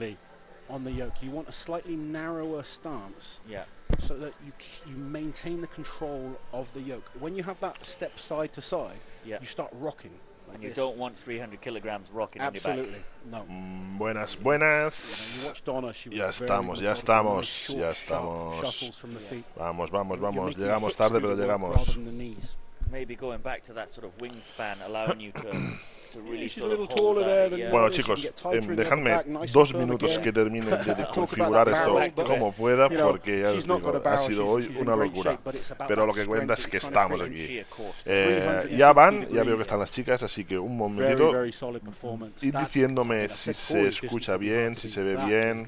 aggressively on the yoke. You want a slightly narrower stance. Yeah. So that you maintain the control of the yoke. When you have that step side to side, yeah, you start rocking. Like and you don't want 300 kilograms rocking on your back. Absolutely, no. Buenas, buenas. Ya estamos, ya estamos, ya estamos. Vamos, vamos, vamos. Llegamos tarde, pero llegamos. Maybe going back to that sort of wingspan, allowing you to really sort of Bueno, chicos, dejadme 2 minutos que termine de configurar esto como pueda, porque ya os digo, ha sido hoy una locura. Pero lo que cuenta es que estamos aquí. Ya van, ya veo que están las chicas, así que un momentito. Y diciéndome si se escucha bien, si se ve bien.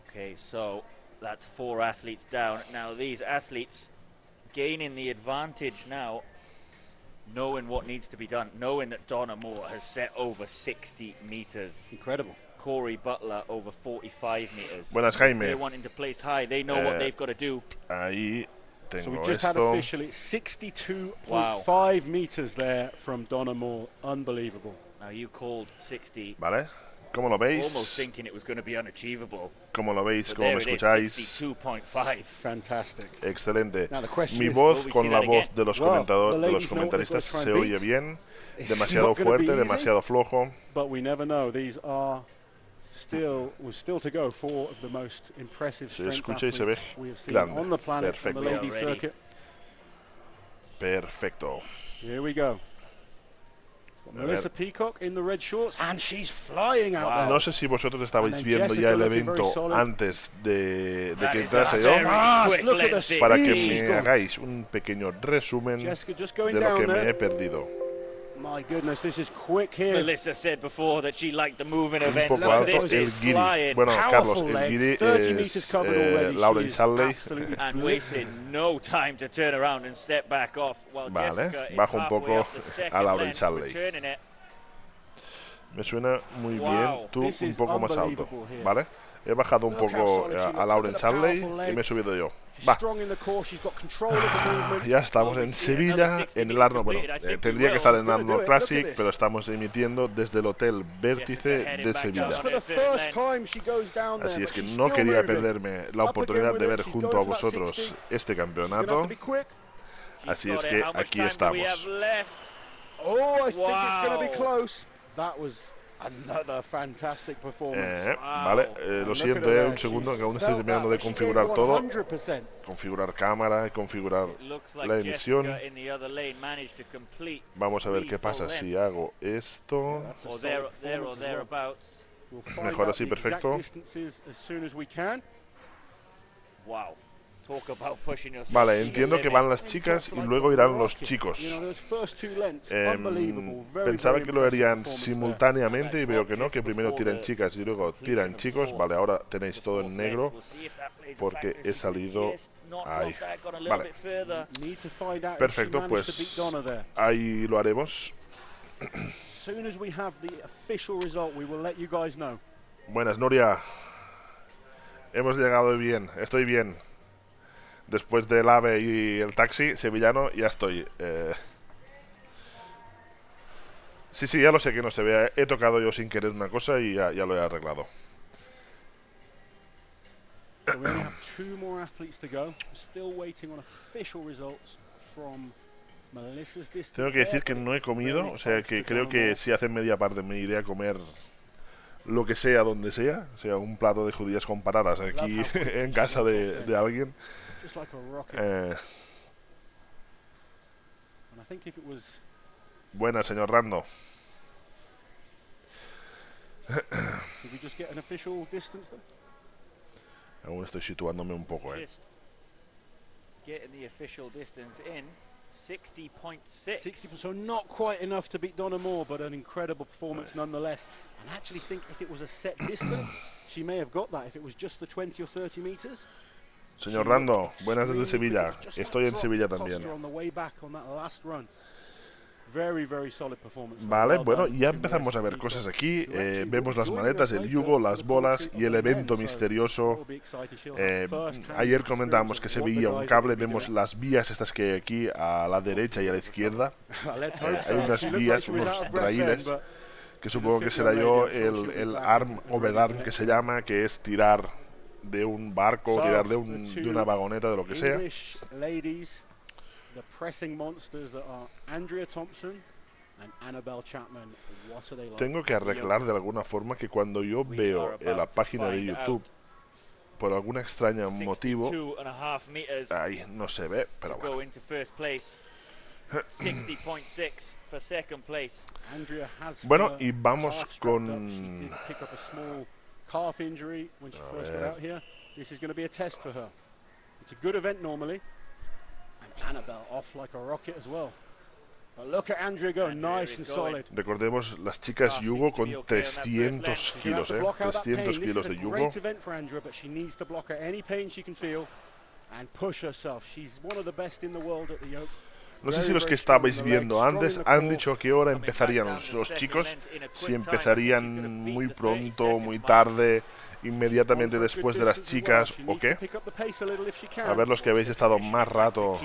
Okay, so that's 4 athletes down. Now these athletes gaining the advantage now, knowing what needs to be done, knowing that Donna Moore has set over 60 meters. Incredible. Corey Butler over 45 meters. Buenas, Jaime. They're wanting to place high. They know what they've got to do. Ahí tengo so we just had officially 62.5 meters there from Donna Moore. Unbelievable. Now you called 60. Vale. ¿Cómo lo veis? Almost thinking it was going to be unachievable. ¿Cómo lo veis? ¿Cómo me escucháis? 62.5. Fantastic. Excelente. Mi voz con la voz de los comentaristas se oye bien. Demasiado fuerte, demasiado flojo. But we never know. These are still to go. 4 of the most impressive strength athletes we have seen on the planet on the ladies circuit. Perfecto. Here we go. Melissa Peacock in the red shorts, and she's flying out there. No sé si vosotros estabais viendo ya el evento antes de que entrase yo, para que me hagáis un pequeño resumen de lo que me he perdido. My goodness, this is quick here. Melissa said before that she liked the moving event. Un poco alto el guiri. Bueno, Carlos, el guiri es Lauren Shanley. And wasting no time to turn around and step back off. Vale, bajo un poco a Lauren Shanley. Me suena muy bien, tú un poco más alto, ¿vale? He bajado un poco a Lauren Shanley y me he subido yo. Va. Ya estamos en Sevilla, en el Arnold. Bueno, tendría que estar en Arnold Classic, pero estamos emitiendo desde el Hotel Vértice de Sevilla. Así es que no quería perderme la oportunidad de ver junto a vosotros este campeonato. Así es que aquí estamos. Another fantastic performance. Vale, lo siento, un segundo, que aún estoy terminando de configurar todo. Configurar cámara, configurar la emisión. Vamos a ver qué pasa si hago esto. Mejor así, perfecto. Vale, entiendo que van las chicas y luego irán los chicos. Pensaba que lo harían simultáneamente y veo que no, que primero tiran chicas y luego tiran chicos. Vale, ahora tenéis todo en negro porque he salido ahí. Vale, perfecto, pues ahí lo haremos. Buenas, Nuria. Hemos llegado bien, estoy bien. Después del AVE y el taxi sevillano, ya estoy. Sí, ya lo sé que no se vea. He tocado yo sin querer una cosa y ya lo he arreglado. Tengo que decir que no he comido, o sea que creo que si hacen media parte me iré a comer lo que sea, donde sea. O sea, un plato de judías con patatas aquí en casa de alguien. Buenas, señor Rando. Aún estoy situándome un poco, Getting the official distance in 60.6. 60, so not quite enough to beat Donna Moore, but an incredible performance nonetheless. And I actually think if it was a set distance, she may have got that. If it was just the 20 or 30 meters. Señor Rando, buenas desde Sevilla. Estoy en Sevilla también. Vale, bueno, ya empezamos a ver cosas aquí. Vemos las maletas, el yugo, las bolas y el evento misterioso. Ayer comentábamos que se veía un cable. Vemos las vías estas que hay aquí a la derecha y a la izquierda. Hay unas vías, unos raíles. que supongo que será yo el arm overarm que se llama, que es tirar de un barco, tirar de una vagoneta, de lo que sea. Tengo que arreglar de alguna forma que cuando yo veo en la página de YouTube, por algún extraño motivo, ahí no se ve, pero bueno. Bueno, y vamos con... calf injury when she first got out here. This is going to be a test for her. It's a good event normally. And Annabelle off like a rocket as well. But look at Andrea go, nice and solid. Recordemos, las chicas yugo con 300 kilos, 300 kilos de yugo. Great event for Andrea, but she needs to block out any pain she can feel and push herself. She's one of the best in the world at the yoke. No sé si los que estabais viendo antes han dicho a qué hora empezarían los chicos, si empezarían muy pronto, muy tarde, inmediatamente después de las chicas o qué. A ver, los que habéis estado más rato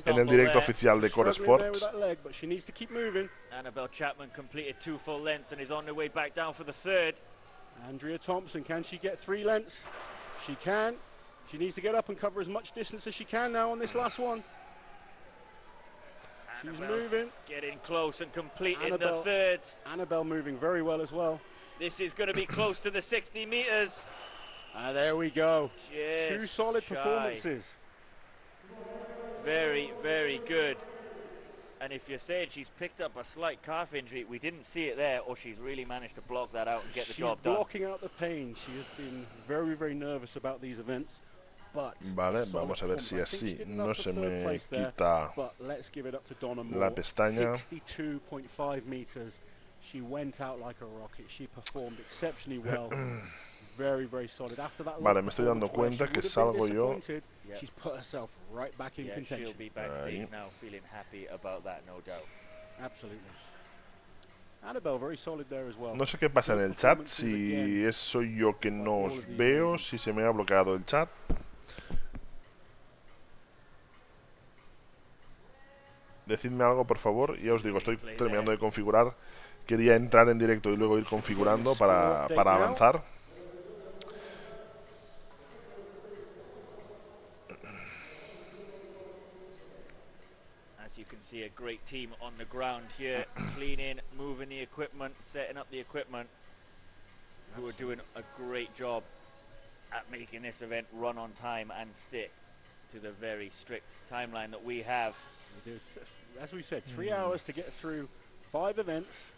en el directo oficial de Core Sports. Andrea Thompson, can she get 3 lengths? She can. She needs to get up and cover as much distance as she can now on this last one. She's moving. Getting close and completing the third. Annabelle moving very well as well. This is going to be close to the 60 meters. There we go. Just 2 solid performances. Very, very good. And if you're saying she's picked up a slight calf injury, we didn't see it there, or she's really managed to block that out and get the job done. She's blocking out the pain. She has been very, very nervous about these events. Vale, vamos a ver si así no se me quita la pestaña. 62.5 meters. She went out like a rocket. She performed exceptionally well. Very, very solid. After that, vale, me estoy dando cuenta que salgo yo. She's put herself right back in contention. She'll be backstage now, feeling happy about that, no doubt. Absolutely. Annabelle very solid there as well. No sé qué pasa en el chat, si soy yo que no os veo, si se me ha bloqueado el chat. Decidme algo, por favor. Ya os digo, estoy terminando de configurar. Quería entrar en directo y luego ir configurando para avanzar. As you can see, a great team on the ground here, cleaning, moving the equipment, setting up the equipment, who are doing a great job at making this event run on time and stick to the very strict timeline that we have. As we said, 3 hours to get through 5 events.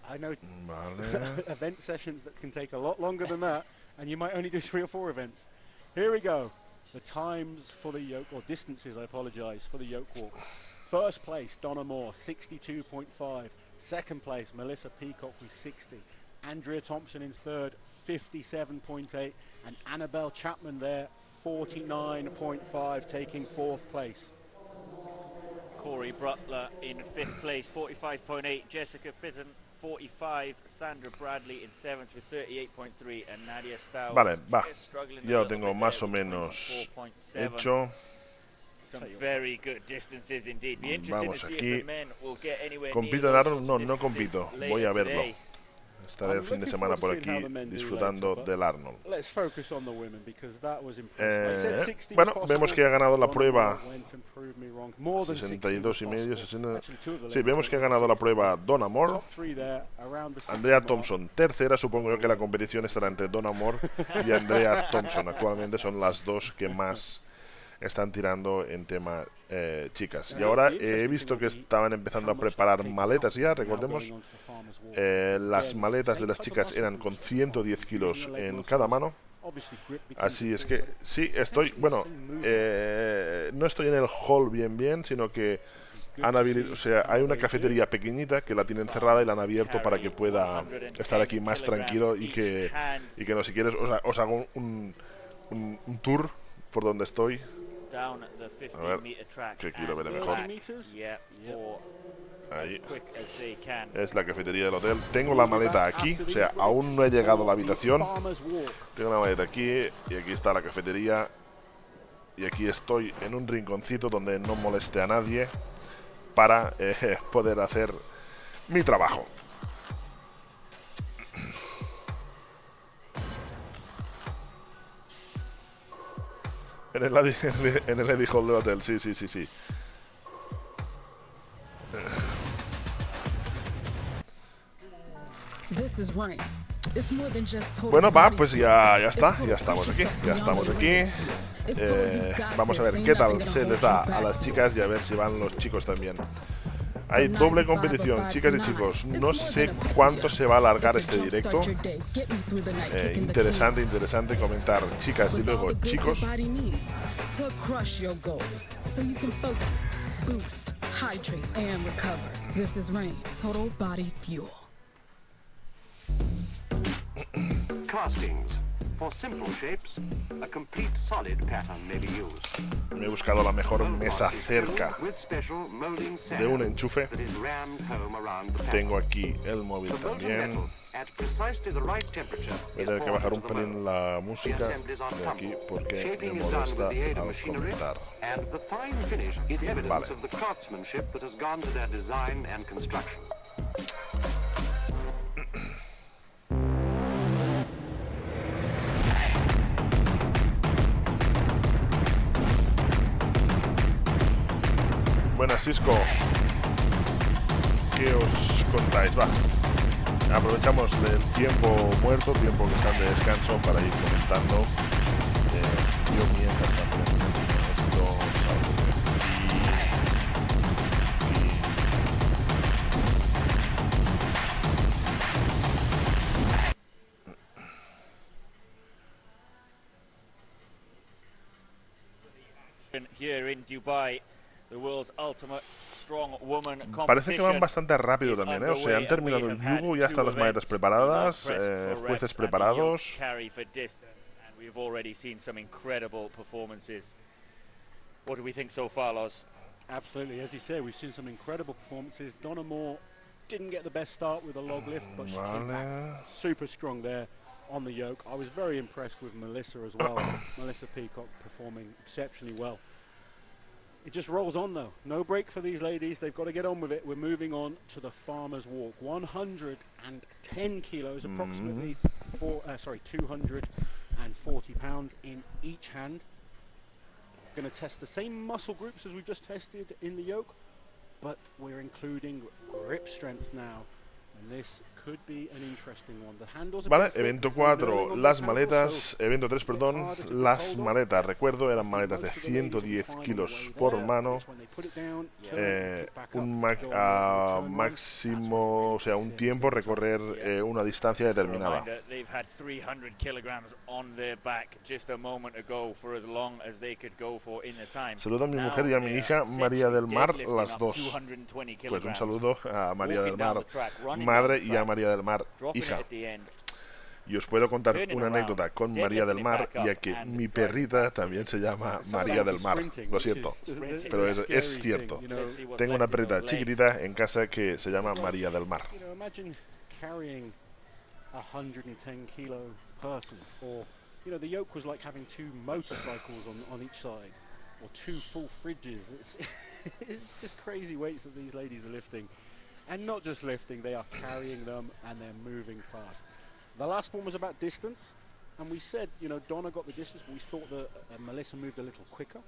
I know event sessions that can take a lot longer than that, and you might only do 3 or 4 events. Here we go. The times for the yoke, or distances, I apologize, for the yoke walk. First place, Donna Moore, 62.5. Second place, Melissa Peacock with 60. Andrea Thompson in third, 57.8. And Annabelle Chapman there, 49.5, taking 4th place. Corey Butler in 5th place, 45.8. Jessica Fitton, 45. Sandra Bradley in 7th with 38.3. And Nadia Stout. Vale, va. Ya lo tengo más o menos hecho. Some very good distances indeed. Be interested Vamos to see aquí. if the men will get anywhere ¿Compito en Arnold? No, no compito. Voy a verlo. Estaré el fin de semana por aquí disfrutando del Arnold. Bueno, vemos que ha ganado la prueba 62,5, 60. Sí, vemos que ha ganado la prueba Donna Moore. Andrea Thompson, tercera. Supongo yo que la competición estará entre Donna Moore y Andrea Thompson. Actualmente son las dos que más están tirando en tema chicas. Y ahora he visto que estaban empezando a preparar maletas ya. Recordemos, las maletas de las chicas eran con 110 kilos en cada mano. Así es que sí, estoy, bueno, no estoy en el hall bien, sino que han abierto, o sea, hay una cafetería pequeñita que la tienen cerrada y la han abierto para que pueda estar aquí más tranquilo y que no, si quieres os hago un tour por donde estoy. A ver, que aquí lo veré mejor. Ahí es la cafetería del hotel. Tengo la maleta aquí, o sea, aún no he llegado a la habitación. Tengo la maleta aquí y aquí está la cafetería. Y aquí estoy en un rinconcito donde no moleste a nadie para poder hacer mi trabajo. En el Eddie Hall de Hotel, sí. Bueno, va, pues ya estamos aquí. Vamos a ver qué tal se les da a las chicas y a ver si van los chicos también. Hay doble competición, chicas y chicos. No sé cuánto se va a alargar este directo. Interesante comentar chicas y luego chicos. Me he buscado la mejor mesa cerca de un enchufe. Tengo aquí el móvil también. Voy a tener que bajar un pelín la música de aquí porque me molesta al comentar. Vale. Buenas, Cisco. ¿Qué os contáis? Va. Aprovechamos el tiempo muerto, tiempo que están de descanso para ir comentando. Yo mientras también esto salgo de aquí. Here in Dubai. The world's ultimate strongwoman competition. Parece que van bastante rápido también, ¿eh? O sea, han terminado el yugo, ya están las maletas preparadas, jueces preparados. We've already seen some incredible performances. What do we think so far, Loz? Absolutely, as you say, we've seen some incredible performances. Donna Moore didn't get the best start with a log lift, but she came back super strong there on the yoke. I was very impressed with Melissa as well. Melissa Peacock performing exceptionally well. It just rolls on though. No break for these ladies. They've got to get on with it. We're moving on to the farmer's walk. 110 kilos, approximately 240 pounds in each hand. Going to test the same muscle groups as we've just tested in the yoke, but we're including grip strength now. And this could be an interesting one. The handles are vale, evento 4, las maletas, evento 3, perdón, las maletas, recuerdo, eran maletas de 110 kilos por mano, un máximo, o sea, un tiempo recorrer una distancia determinada. Saludo a mi mujer y a mi hija María del Mar, las dos. Pues un saludo a María del Mar, madre, y a María del Mar, hija. Y os puedo contar una anécdota con María del Mar, ya que mi perrita también se llama María del Mar. Lo siento, pero es cierto. Tengo una perrita chiquitita en casa que se llama María del Mar. The yoke was like having two motorcycles on each side, or two full fridges. It's just crazy weights that these ladies are lifting. And not just lifting, they are carrying them and they're moving fast. The last one was about distance, and we said, Donna got the distance, but we thought that Melissa moved a little quicker.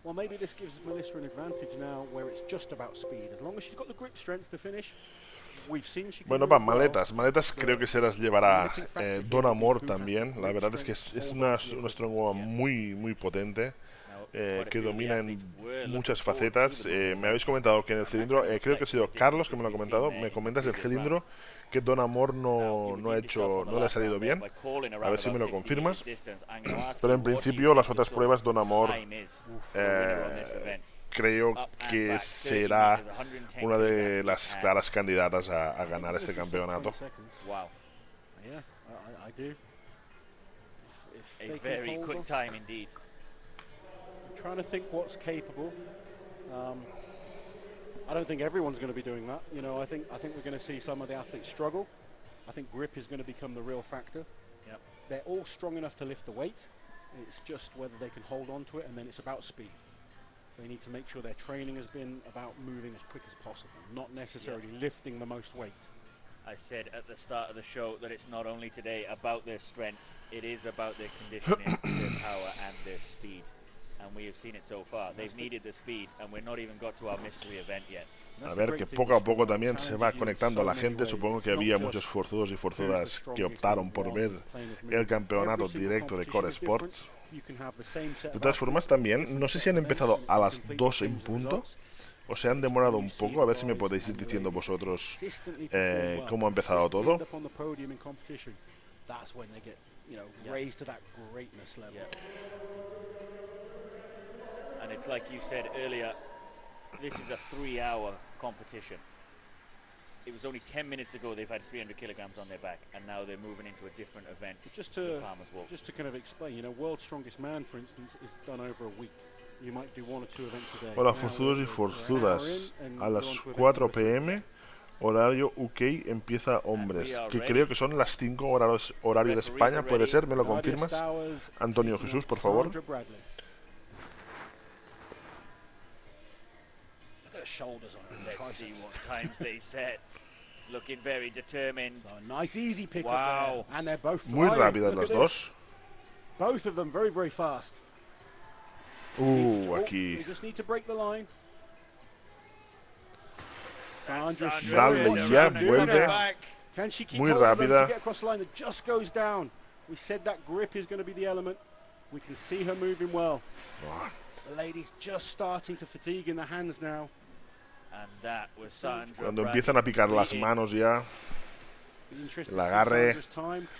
Well, maybe this gives Melissa an advantage now where it's just about speed. As long as she's got the grip strength to finish, we've seen she can. Bueno, maletas creo que se las llevará Donna Moore también. La verdad es que es una strongwoman muy potente. Que domina en muchas facetas. Me habéis comentado que en el cilindro, creo que ha sido Carlos que me lo ha comentado, me comentas el cilindro que Donna Moore no le ha salido bien. A ver si me lo confirmas. Pero en principio las otras pruebas Donna Moore creo que será una de las claras candidatas a ganar este campeonato. A very quick time indeed. Trying to think what's capable. I don't think everyone's going to be doing that. I think we're going to see some of the athletes struggle. I think grip is going to become the real factor. Yep. They're all strong enough to lift the weight. It's just whether they can hold on to it, and then it's about speed. They need to make sure their training has been about moving as quick as possible, not necessarily lifting the most weight. I said at the start of the show that it's not only today about their strength, it is about their conditioning, their power and their speed. And we have seen it so far. They've needed the speed and we're not even got to our mystery event yet. A ver, que poco a poco también se va conectando la gente. Supongo que había muchos forzudos y forzudas que optaron por ver el campeonato directo de Core Sports. De todas formas también, no sé si han empezado a las 2 en punto o se han demorado un poco. A ver si me podéis ir diciendo vosotros cómo ha empezado todo. And it's like you said earlier, this is a 3-hour competition. It was only 10 minutes ago they've had 300 kilograms on their back, and now they're moving into a different event. Just to kind of explain, you know, World Strongest Man, for instance, is done over a week. You might do 1 or 2 events a day. Hola, forzudos y forzudas. A las 4 p.m. horario UK empieza hombres, que creo que son las 5 horario de España. ¿Puede ser? ¿Me lo confirmas? Antonio Jesús, por favor. Shoulders on it. Let's see what times they set. Looking very determined. Oh, nice easy pick wow. up there. And they're both muy rápidas las dos. Both of them very, very fast. Aquí. You just need to break the line. Dale ya, vuelve. Can she keep muy rápida. Get across the line that just goes down. We said that grip is going to be the element. We can see her moving well. The lady's just starting to fatigue in the hands now. Cuando empiezan a picar las manos ya, el agarre,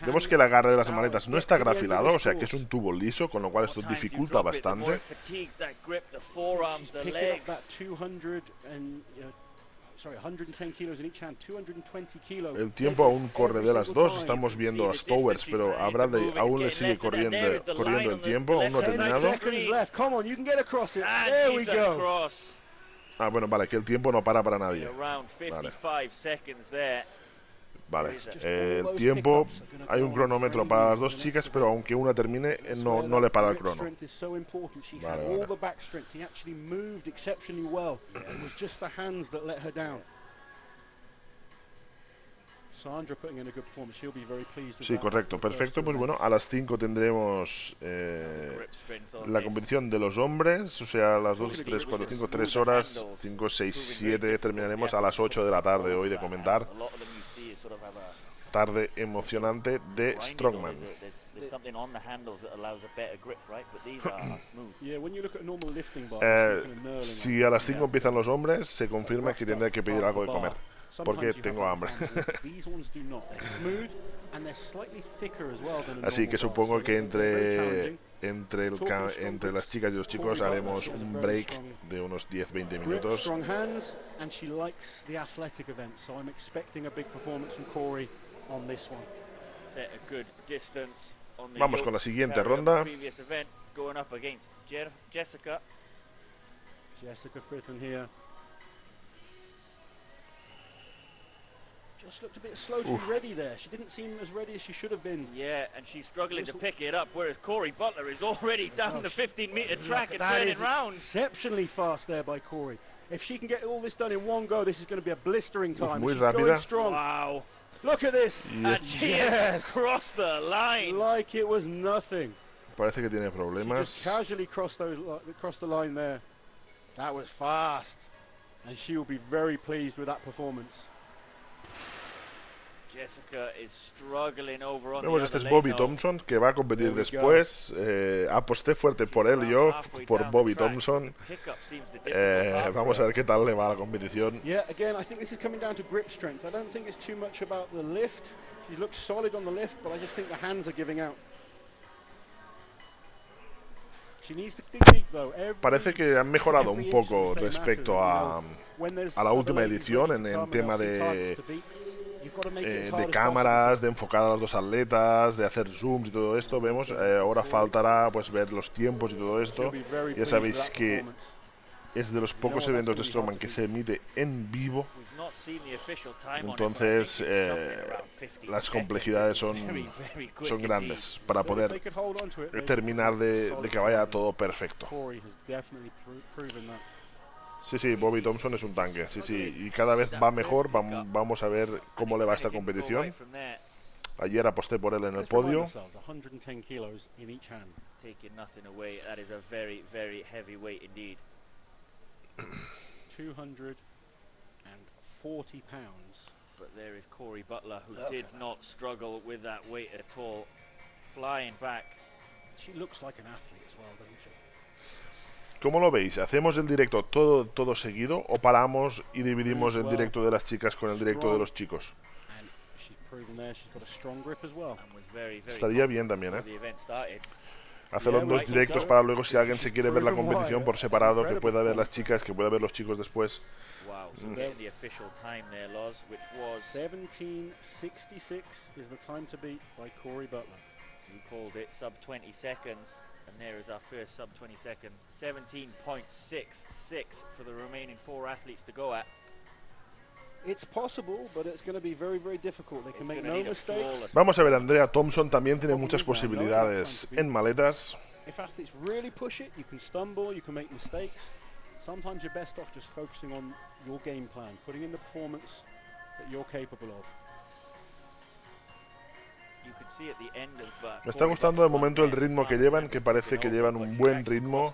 vemos que el agarre de las maletas no está grafilado, o sea que es un tubo liso, con lo cual esto dificulta bastante. El tiempo aún corre de las dos, estamos viendo a Stowers, pero aún le sigue corriendo el tiempo, aún no ha terminado. Ah, bueno, vale, que el tiempo no para nadie. Vale, el tiempo, hay un cronómetro para las dos chicas, pero aunque una termine, no le para el crono. Vale. Sí, correcto, perfecto. Pues bueno, a las 5 tendremos la competición de los hombres, o sea, a las 2, 3, 4, 5, 3 horas, 5, 6, 7, terminaremos a las 8 de la tarde hoy de comentar. Tarde emocionante de Strongman. Si a las 5 empiezan los hombres, se confirma que tendré que pedir algo de comer, porque tengo hambre. Así que supongo que entre las chicas y los chicos haremos un break de unos 10-20 minutos. Vamos con la siguiente ronda. Jessica Fritten here. Just looked a bit slow to be ready there. She didn't seem as ready as she should have been. Yeah, and she's struggling to pick it up, whereas Corey Butler is already down the 15-meter track and turning round. Exceptionally fast there by Corey. If she can get all this done in one go, this is going to be a blistering time. Muy She's rápida. going strong. Wow. Look at this. And she has crossed the line. Like it was nothing. Parece que tiene problemas. She just casually crossed the line there. That was fast. And she will be very pleased with that performance. Jessica is struggling over on Vemos, este es Bobby Thompson, que va a competir después. Aposté fuerte por él yo, por Bobby Thompson. Vamos a ver qué tal le va a la competición. Yeah, again, I think this is coming down to grip strength. I don't think it's too much about the lift. She looks solid on the lift, but I just think the hands are giving out. She needs to dig deep, though. Parece que han mejorado un poco respecto a la última edición en tema de cámaras, de enfocar a los dos atletas, de hacer zooms y todo esto. Vemos, ahora faltará pues ver los tiempos y todo esto. Ya sabéis que es de los pocos eventos de Strongman que se emite en vivo. Entonces las complejidades son grandes para poder terminar de que vaya todo perfecto. Sí, Bobby Thompson es un tanque, sí, y cada vez va mejor. Vamos a ver cómo le va esta competición. Ayer aposté por él en el podio. Taking nothing away, that is a very, very heavy weight indeed. 240 pounds. But there is Corey Butler, who did not struggle with that weight at all. Flying back. She looks like an athlete as well, doesn't she? ¿Cómo lo veis? ¿Hacemos el directo todo seguido o paramos y dividimos el directo de las chicas con el directo de los chicos? Estaría bien también, hacerlo en 2 directos para luego, si alguien se quiere ver la competición por separado, que pueda ver las chicas, que pueda ver los chicos después. Wow, so the official time there, Loz, which was 17:66 is the time to beat by Corey Butler. You called it sub 20 seconds, and there is our first sub 20 seconds. 17.66 for the remaining 4 athletes to go at. It's possible, but it's going to be very, very difficult. They can make no mistakes. Vamos a ver, Andrea Thompson también tiene muchas posibilidades en maletas. If athletes really push it, you can stumble, you can make mistakes. Sometimes you're best off just focusing on your game plan, putting in the performance that you're capable of. Me está gustando de momento el ritmo que llevan, que parece que llevan un buen ritmo.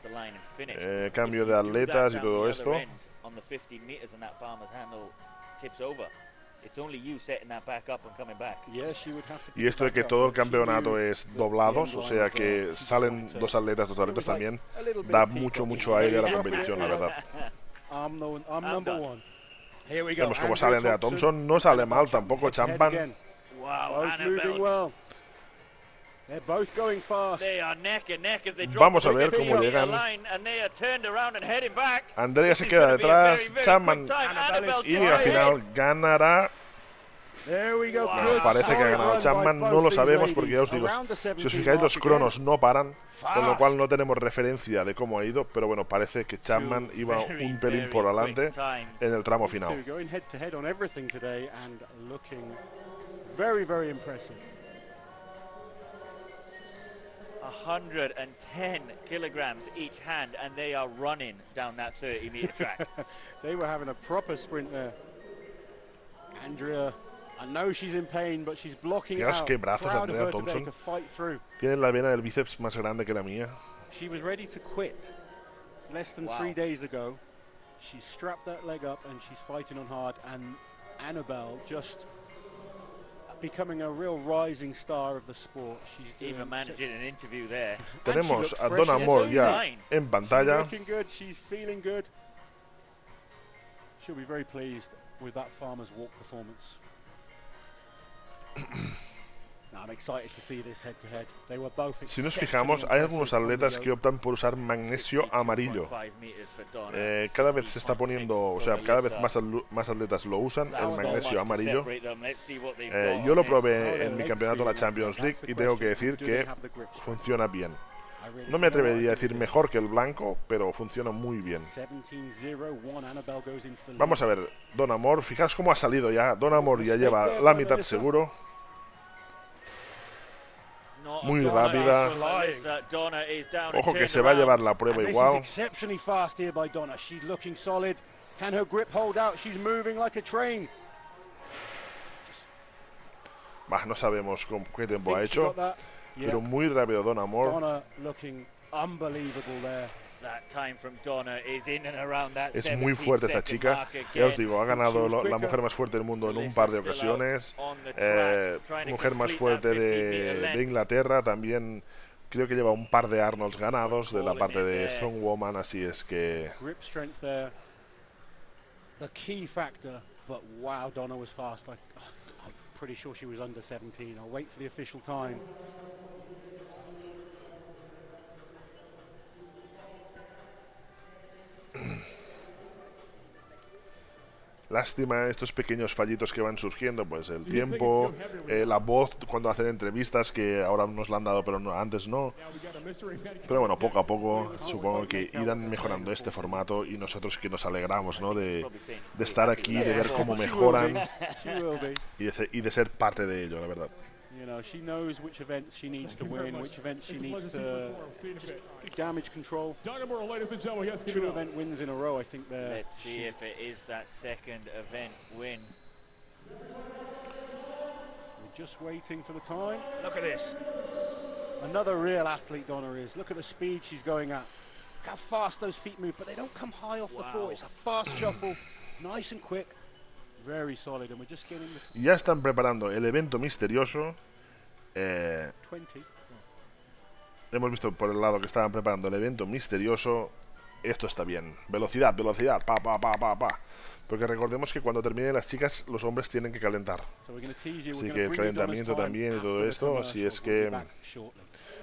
Cambio de atletas y todo esto. Y esto de que todo el campeonato es doblados, o sea que salen dos atletas también, da mucho aire a la competición, la verdad. Vemos cómo sale Andrea Thompson, no sale mal tampoco Champan. Vamos a ver cómo llegan. Andrea se queda detrás, Champan, y al final ganará. Parece que ha ganado Champan, no lo sabemos porque ya os digo, si os fijáis los cronos no paran, con lo cual no tenemos referencia de cómo ha ido, pero bueno, parece que Champan iba un pelín por delante en el tramo final. Very, very impressive. 110 kilograms each hand, and they are running down that 30-meter track. They were having a proper sprint there. Andrea, I know she's in pain, but she's blocking it out. Qué brazos Andrea Thompson. Tiene la vena del bíceps más grande que la mía. She was ready to quit less than 3 days ago. She strapped that leg up and she's fighting on hard, and Annabelle just becoming a real rising star of the sport. She's even managing an interview there. Tenemos a Donna Moore ya en pantalla. She's looking good, she's feeling good. She'll be very pleased with that farmer's walk performance. I'm excited to see this head to head. They were both. Si nos fijamos, hay algunos atletas que optan por usar magnesio amarillo. Cada vez se está poniendo, o sea, cada vez más atletas lo usan, el magnesio amarillo. Yo lo probé en mi campeonato de la Champions League y tengo que decir que funciona bien. No me atrevería a decir mejor que el blanco, pero funciona muy bien. Vamos a ver, Donna Moore, fijaos cómo ha salido ya. Donna Moore ya lleva la mitad seguro. Muy rápida. Ojo que se va a llevar la prueba igual. No sabemos qué tiempo ha hecho, pero muy rápido Donna Moore. Es muy fuerte esta chica, ya os digo, ha ganado la mujer más fuerte del mundo en un par de ocasiones, mujer más fuerte de Inglaterra, también creo que lleva un par de Arnolds ganados de la parte de Strongwoman, así es que... Lástima estos pequeños fallitos que van surgiendo, pues el tiempo, la voz cuando hacen entrevistas, que ahora nos la han dado pero no, antes no. Pero bueno, poco a poco supongo que irán mejorando este formato y nosotros que nos alegramos, ¿no? de estar aquí, de ver cómo mejoran y de ser parte de ello, la verdad. You know, she knows which events she needs to win, which events she needs to just damage control. 2 event wins in a row, I think. Let's see if it is that second event win. We're just waiting for the time. Look at this. Another real athlete, Donna is. Look at the speed she's going at. Look how fast those feet move, but they don't come high off the floor. It's a fast shuffle, nice and quick. Very solid, and we're just getting the Ya están preparando el evento misterioso. 20. Hemos visto por el lado que estaban preparando el evento misterioso. Esto está bien. Velocidad, velocidad, pa, pa, pa, pa, pa. Porque recordemos que cuando terminen las chicas, los hombres tienen que calentar. Así que el calentamiento también y todo esto. Así es que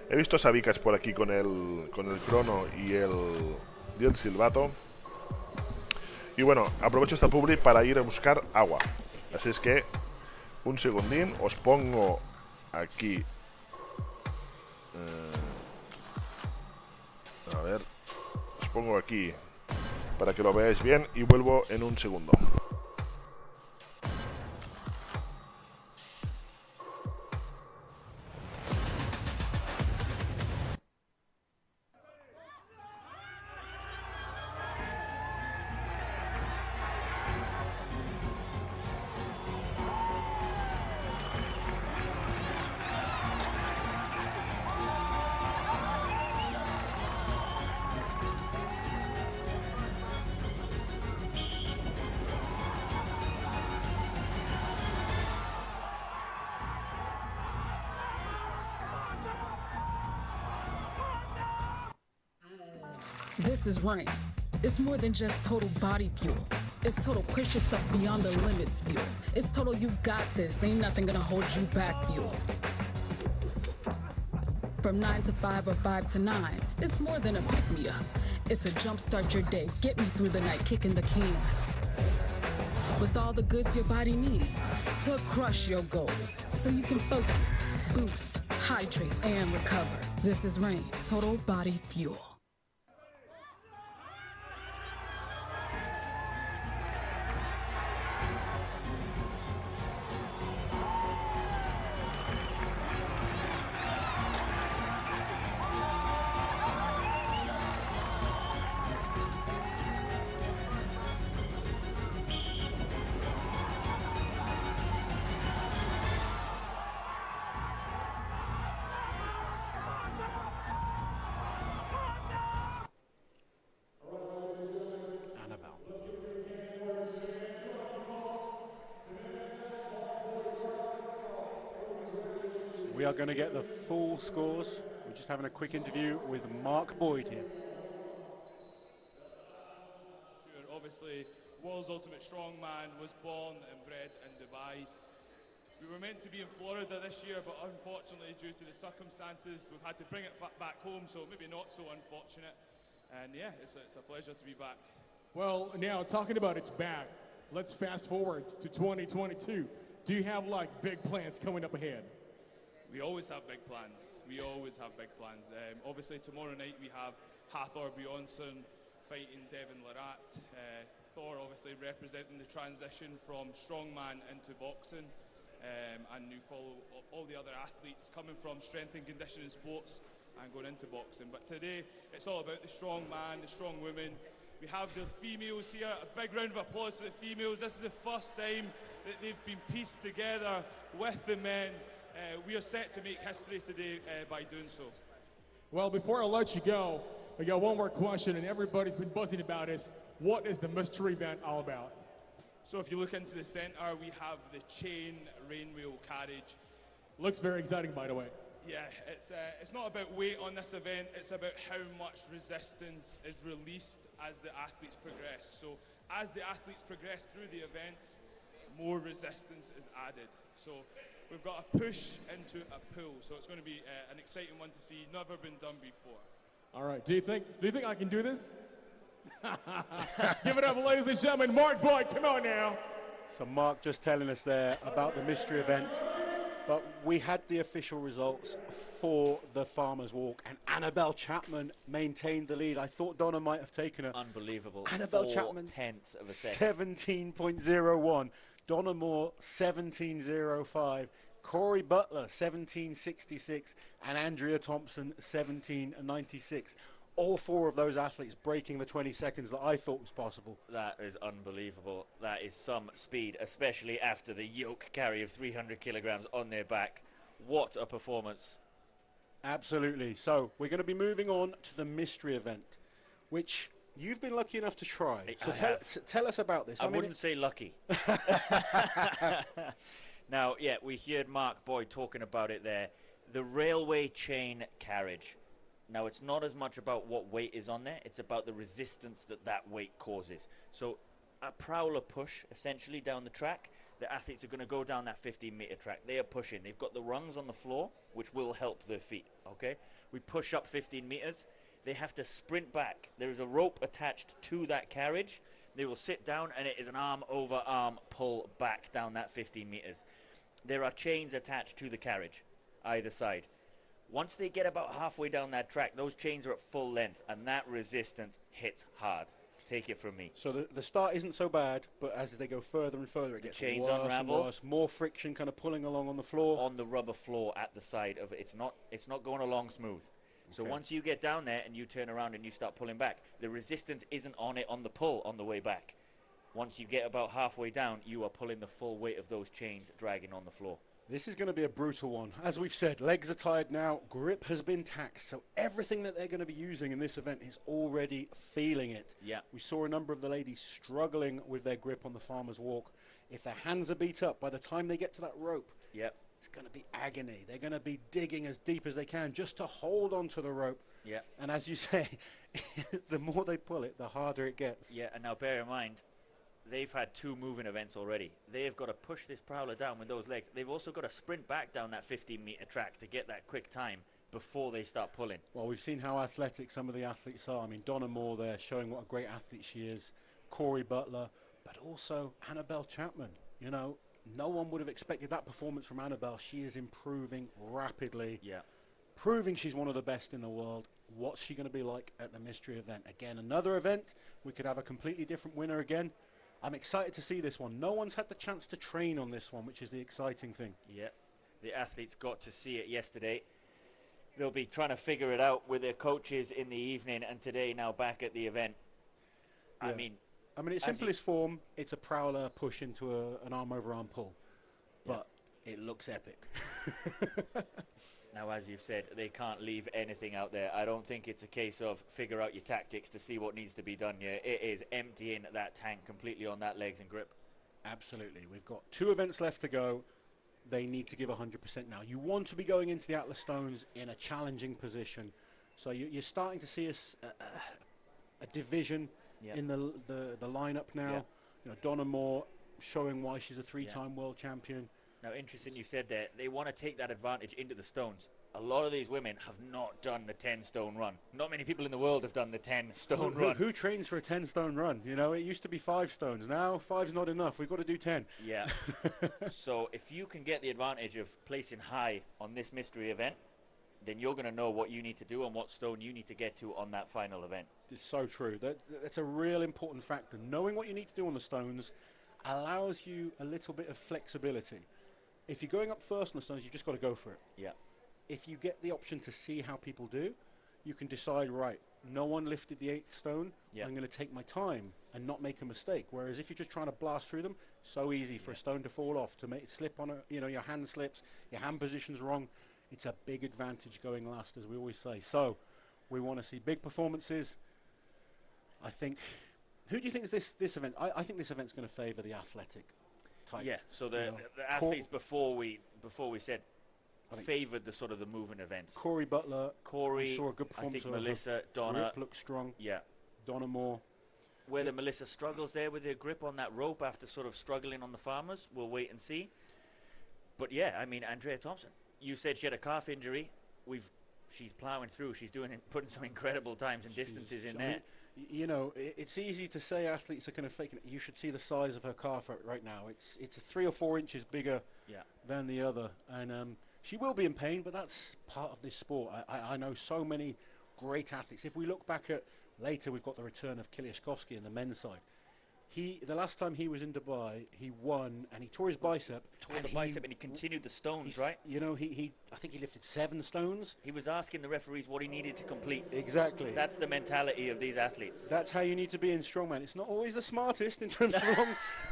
he visto sabicas por aquí con el crono y el silbato. Y bueno, aprovecho esta publi para ir a buscar agua. Así es que, un segundín, os pongo aquí. A ver, os pongo aquí para que lo veáis bien y vuelvo en un segundo. This is Rain. It's more than just total body fuel. It's total push yourself beyond the limits fuel. It's total you got this, ain't nothing gonna hold you back fuel. From 9 to 5 or 5 to 9, it's more than a pick-me-up. It's a jumpstart your day, get me through the night, kicking the can. With all the goods your body needs to crush your goals, so you can focus, boost, hydrate, and recover. This is Rain, total body fuel. We are going to get the full scores. We're just having a quick interview with Mark Boyd here. Obviously, World Ultimate Strongman was born and bred in Dubai. We were meant to be in Florida this year, but unfortunately, due to the circumstances, we've had to bring it back home, so maybe not so unfortunate. And yeah, it's a pleasure to be back. Well, now talking about it's back, let's fast forward to 2022. Do you have like big plans coming up ahead? We always have big plans. We always have big plans. Obviously, tomorrow night we have Hathor Bjornsson fighting Devin Laratt. Thor obviously representing the transition from strongman into boxing. And you follow all the other athletes coming from strength and conditioning sports and going into boxing. But today, it's all about the strong man, the strong women. We have the females here. A big round of applause for the females. This is the first time that they've been pieced together with the men. We are set to make history today by doing so. Well, before I let you go, I got one more question, and everybody's been buzzing about this. What is the mystery event all about? So if you look into the center, we have the chain rainwheel carriage. Looks very exciting, by the way. Yeah, it's not about weight on this event, it's about how much resistance is released as the athletes progress. So as the athletes progress through the events, more resistance is added. So we've got a push into a pull, so it's going to be an exciting one to see, never been done before. All right, do you think I can do this? Give it up, ladies and gentlemen. Mark Boyd, come on now. So Mark just telling us there about the mystery event. But we had the official results for the Farmers Walk, and Annabelle Chapman maintained the lead. I thought Donna might have taken her. Unbelievable. Annabelle Chapman, 0.4 of a second. 17.01. Donna Moore, 17.05. Corey Butler, 17.66. And Andrea Thompson, 17.96. All four of those athletes breaking the 20 seconds that I thought was possible. That is unbelievable. That is some speed, especially after the yoke carry of 300 kilograms on their back. What a performance. Absolutely. So we're going to be moving on to the mystery event, which you've been lucky enough to try. So tell us about this. I wouldn't say lucky. Now, yeah, we heard Mark Boyd talking about it there. The railway chain carriage. Now, it's not as much about what weight is on there. It's about the resistance that that weight causes. So a prowler push, essentially, down the track. The athletes are going to go down that 15-meter track. They are pushing. They've got the rungs on the floor, which will help their feet, okay? We push up 15 meters. They have to sprint back. There is a rope attached to that carriage. They will sit down, and it is an arm-over-arm pull back down that 15 meters. There are chains attached to the carriage, either side. Once they get about halfway down that track, those chains are at full length, and that resistance hits hard. Take it from me. So the start isn't so bad, but as they go further and further, it gets chains worse unravel. and worse. More friction kind of pulling along on the floor. On the rubber floor at the side of it. It's not going along smooth. So once you get down there and you turn around and you start pulling back, the resistance isn't on it on the pull on the way back. Once you get about halfway down, you are pulling the full weight of those chains dragging on the floor. This is going to be a brutal one. As we've said, legs are tired now, grip has been taxed, so everything that they're going to be using in this event is already feeling it. Yeah. We saw a number of the ladies struggling with their grip on the Farmer's Walk. If their hands are beat up, by the time they get to that rope, yep, it's going to be agony. They're going to be digging as deep as they can just to hold onto the rope. Yeah. And as you say, the more they pull it, the harder it gets. Yeah, and now bear in mind, they've had 2 moving events already. They've got to push this prowler down with those legs. They've also got to sprint back down that 15-meter track to get that quick time before they start pulling. Well, we've seen how athletic some of the athletes are. I mean, Donna Moore there showing what a great athlete she is. Corey Butler, but also Annabelle Chapman. You know, no one would have expected that performance from Annabelle. She is improving rapidly. Yeah. Proving she's one of the best in the world. What's she going to be like at the mystery event? Again, another event. We could have a completely different winner again. I'm excited to see this one. No one's had the chance to train on this one, which is the exciting thing. Yeah, the athletes got to see it yesterday. They'll be trying to figure it out with their coaches in the evening, and today now back at the event. Yeah. I mean, its simplest form, it's a prowler push into an arm-over-arm pull. But it looks epic. Now, as you've said, they can't leave anything out there. I don't think it's a case of figure out your tactics to see what needs to be done here. It is emptying that tank completely on that legs and grip. Absolutely. We've got 2 events left to go. They need to give 100% now. You want to be going into the Atlas Stones in a challenging position. So you're starting to see a division in the lineup now. Yep. You know, Donna Moore showing why she's a 3-time world champion. Now, interesting you said that. They want to take that advantage into the stones. A lot of these women have not done the 10-stone run. Not many people in the world have done the 10-stone run. Who trains for a 10-stone run? You know, it used to be 5 stones. Now 5's not enough. We've got to do 10. Yeah. So if you can get the advantage of placing high on this mystery event, then you're going to know what you need to do and what stone you need to get to on that final event. It's so true. That's a real important factor. Knowing what you need to do on the stones allows you a little bit of flexibility. If you're going up first on the stones, you've just got to go for it. Yeah. If you get the option to see how people do, you can decide, right, no one lifted the 8th stone, I'm going to take my time and not make a mistake. Whereas if you're just trying to blast through them, so easy for a stone to fall off, to make it slip on your hand slips, your hand position's wrong. It's a big advantage going last, as we always say. So we want to see big performances. I think, who do you think is this event? I think this event's going to favour the athletic type. Yeah, so the athletes before we said favoured the sort of the moving events. Corey Butler, Corey, saw a good performance. I think Melissa, Donna. Grip looks strong. Yeah. Donna Moore. Whether Melissa struggles there with her grip on that rope after sort of struggling on the farmers, we'll wait and see. But yeah, I mean, Andrea Thompson, you said she had a calf injury. She's ploughing through. She's putting some incredible times and distances in there. You know, it's easy to say athletes are kind of faking it. You should see the size of her calf right now. It's 3 or 4 inches bigger than the other. And she will be in pain, but that's part of this sport. I know so many great athletes. If we look back at later, we've got the return of Kiliashkovsky in the men's side. The last time he was in Dubai, he won and he tore his bicep. And he continued the stones, right? You know, I think he lifted 7 stones. He was asking the referees what he needed to complete. Exactly. That's the mentality of these athletes. That's how you need to be in strongman. It's not always the smartest in terms of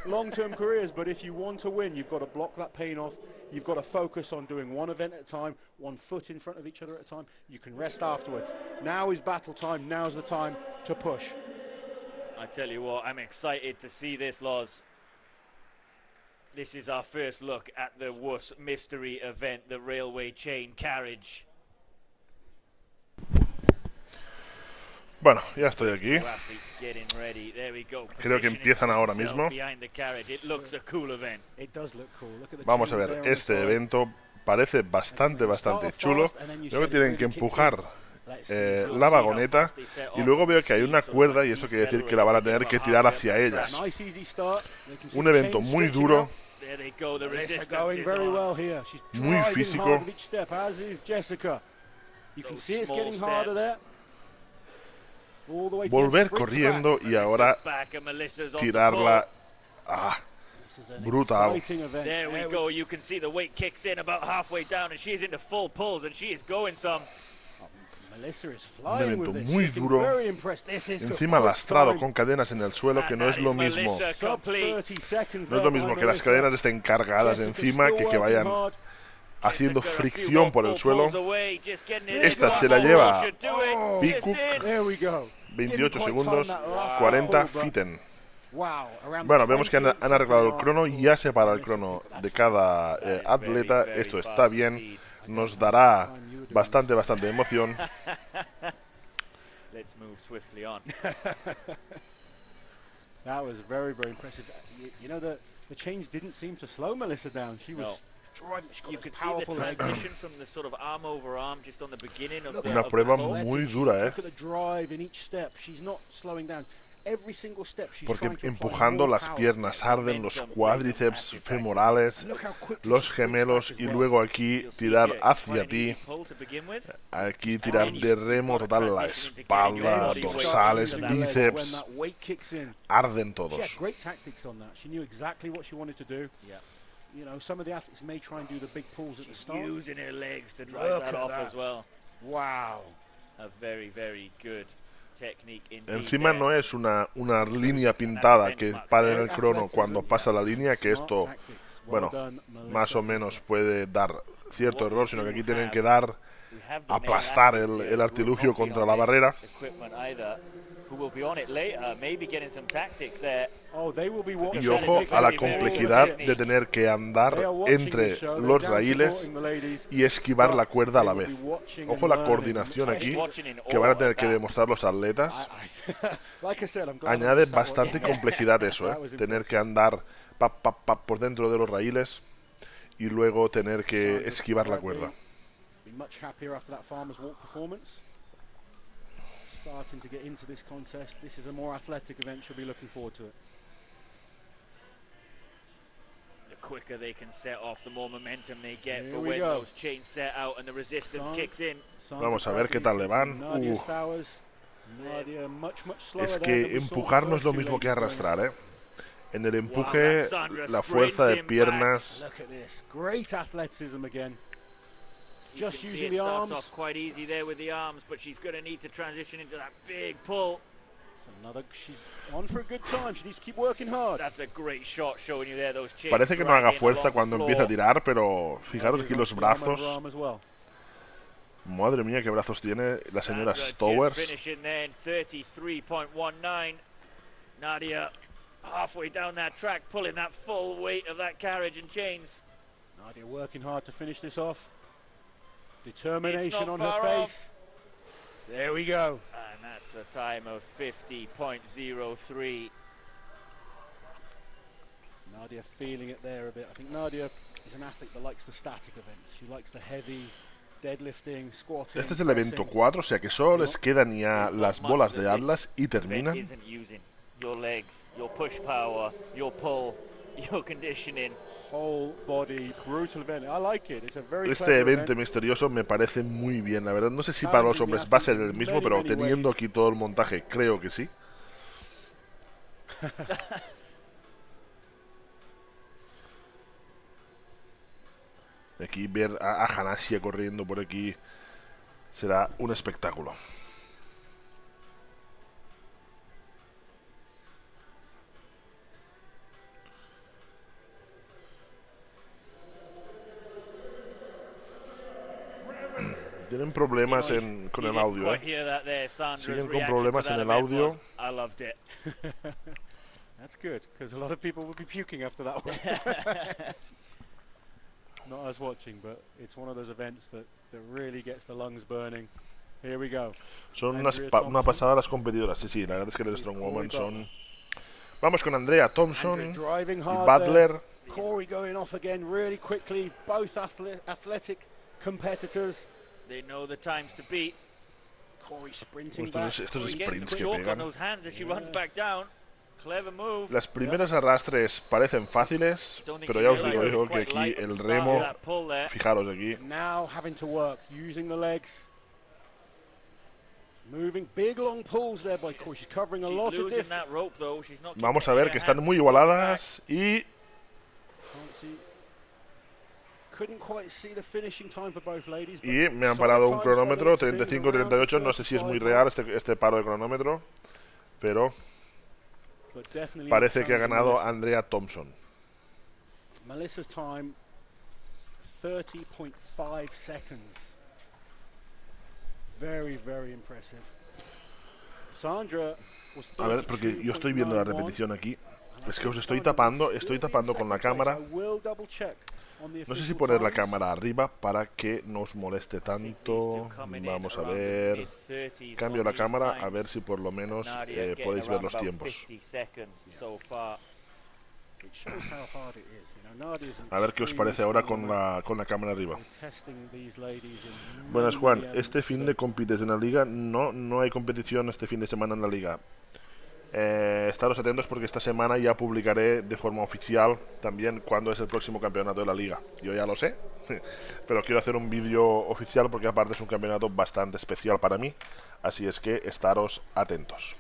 long-term careers, but if you want to win, you've got to block that pain off. You've got to focus on doing one event at a time, 1 foot in front of each other at a time. You can rest afterwards. Now is battle time. Now's the time to push. I tell you what, I'm excited to see this, Loz. This is our first look at the WUS mystery event, the railway chain carriage. Bueno, ya estoy aquí. Creo que empiezan ahora mismo. Vamos a ver, este evento parece bastante chulo. Creo que tienen que empujar la vagoneta y luego veo que hay una cuerda y eso quiere decir que la van a tener que tirar hacia ellas. Un evento muy duro, muy físico. Volver corriendo y ahora tirarla. Brutal. There we go. You can see the weight kicks in about halfway down and she's into full pulls and she is going some. Un evento muy duro, encima lastrado con cadenas en el suelo, que no es lo mismo. No es lo mismo que las cadenas estén cargadas encima que vayan haciendo fricción por el suelo. Esta se la lleva Pikuk, 28 segundos, 40 Fitten. Bueno, vemos que han arreglado el crono, ya se para el crono de cada atleta. Esto está bien, nos dará bastante emoción. Let's move swiftly on. That was very impressive. You know, the chains didn't seem to slow Melissa down. She was driving. You could see the transition from the sort of arm over arm just on the beginning of the. Una prueba muy dura, Look at the drive in each step. She's not slowing down. Porque empujando las piernas arden, los cuádriceps femorales, los gemelos y luego aquí tirar hacia ti, aquí tirar de remo total la espalda, dorsales, bíceps, arden todos. You know, some of the athletes may try and do the big pulls at the start. Using her legs to drive that off as well. Wow. A very good. Encima no es una línea pintada que pare en el crono cuando pasa la línea, que esto, bueno, más o menos puede dar cierto error, sino que aquí tienen que aplastar el artilugio contra la barrera. Y ojo a la complejidad de tener que andar entre los raíles y esquivar la cuerda a la vez. Ojo a la coordinación aquí que van a tener que demostrar los atletas. Añade bastante complejidad eso, tener que andar por dentro de los raíles y luego tener que esquivar la cuerda. Starting to get into this contest. This is a more athletic event. She'll be looking forward to it. The quicker they can set off, the more momentum they get for when those chains set out and the resistance kicks in. Vamos a ver qué tal le van. Es que empujar no es lo mismo que arrastrar, ¿eh? En el empuje, la fuerza de piernas. Look at this. Great athleticism again. Just using the arms. Starts off quite easy there with the arms, but she's going to need to transition into that big pull. She's on for a good time. She needs to keep working hard. That's a great shot showing you there those chains. Parece que no haga fuerza cuando empieza a tirar, pero fijaros aquí los brazos. Madre mía, qué brazos tiene la señora Stowers. Finishing there in 33.19. Nadia halfway down that track, pulling that full weight of that carriage and chains. Nadia working hard to finish this off. Determination on her face. There we go. And that's a time of 50.03. Nadia feeling it there a bit. I think Nadia is an athlete that likes the static events. She likes the heavy Este es el evento 4, o sea que solo les quedan ya las bolas de Atlas y terminan. Este evento misterioso me parece muy bien, la verdad. No sé si para los hombres va a ser el mismo, pero teniendo aquí todo el montaje, creo que sí. Aquí ver a Hanasia corriendo por aquí será un espectáculo. Tienen problemas con el audio, siguen con problemas en el audio. That's good, because a lot of people will be puking after that one. Not us watching, but it's one of those events that really gets the lungs burning. Here we go. Son una pasada las competidoras, sí, la verdad es que el Strongwoman son... Vamos con Andrea Thompson y Butler. Corey going off again really quickly, both athletic competitors. They know the times to beat. Corey sprinting back. Estos sprints que pegan. Las primeras arrastres parecen fáciles, pero ya os digo yo que aquí el remo, fijaros aquí. Now having to work using the legs. Moving big long pulls there by Corey. She's covering a lot of distance. Vamos a ver que están muy igualadas y y me han parado un cronómetro 35-38, no sé si es muy real este paro de cronómetro, pero parece que ha ganado Andrea Thompson. Melissa's time 30.5 seconds. Very, very impressive. Sandra was a ver, porque yo estoy viendo la repetición aquí. Es que os estoy tapando con la cámara. No sé si poner la cámara arriba para que no os moleste tanto. Vamos a ver. Cambio la cámara a ver si por lo menos podéis ver los tiempos. A ver qué os parece ahora con la cámara arriba. Buenas, Juan. Este fin de compites en la liga. No hay competición este fin de semana en la liga. Estaros atentos porque esta semana ya publicaré de forma oficial también cuándo es el próximo campeonato de la liga. Yo ya lo sé, pero quiero hacer un vídeo oficial porque aparte es un campeonato bastante especial para mí, así es que estaros atentos.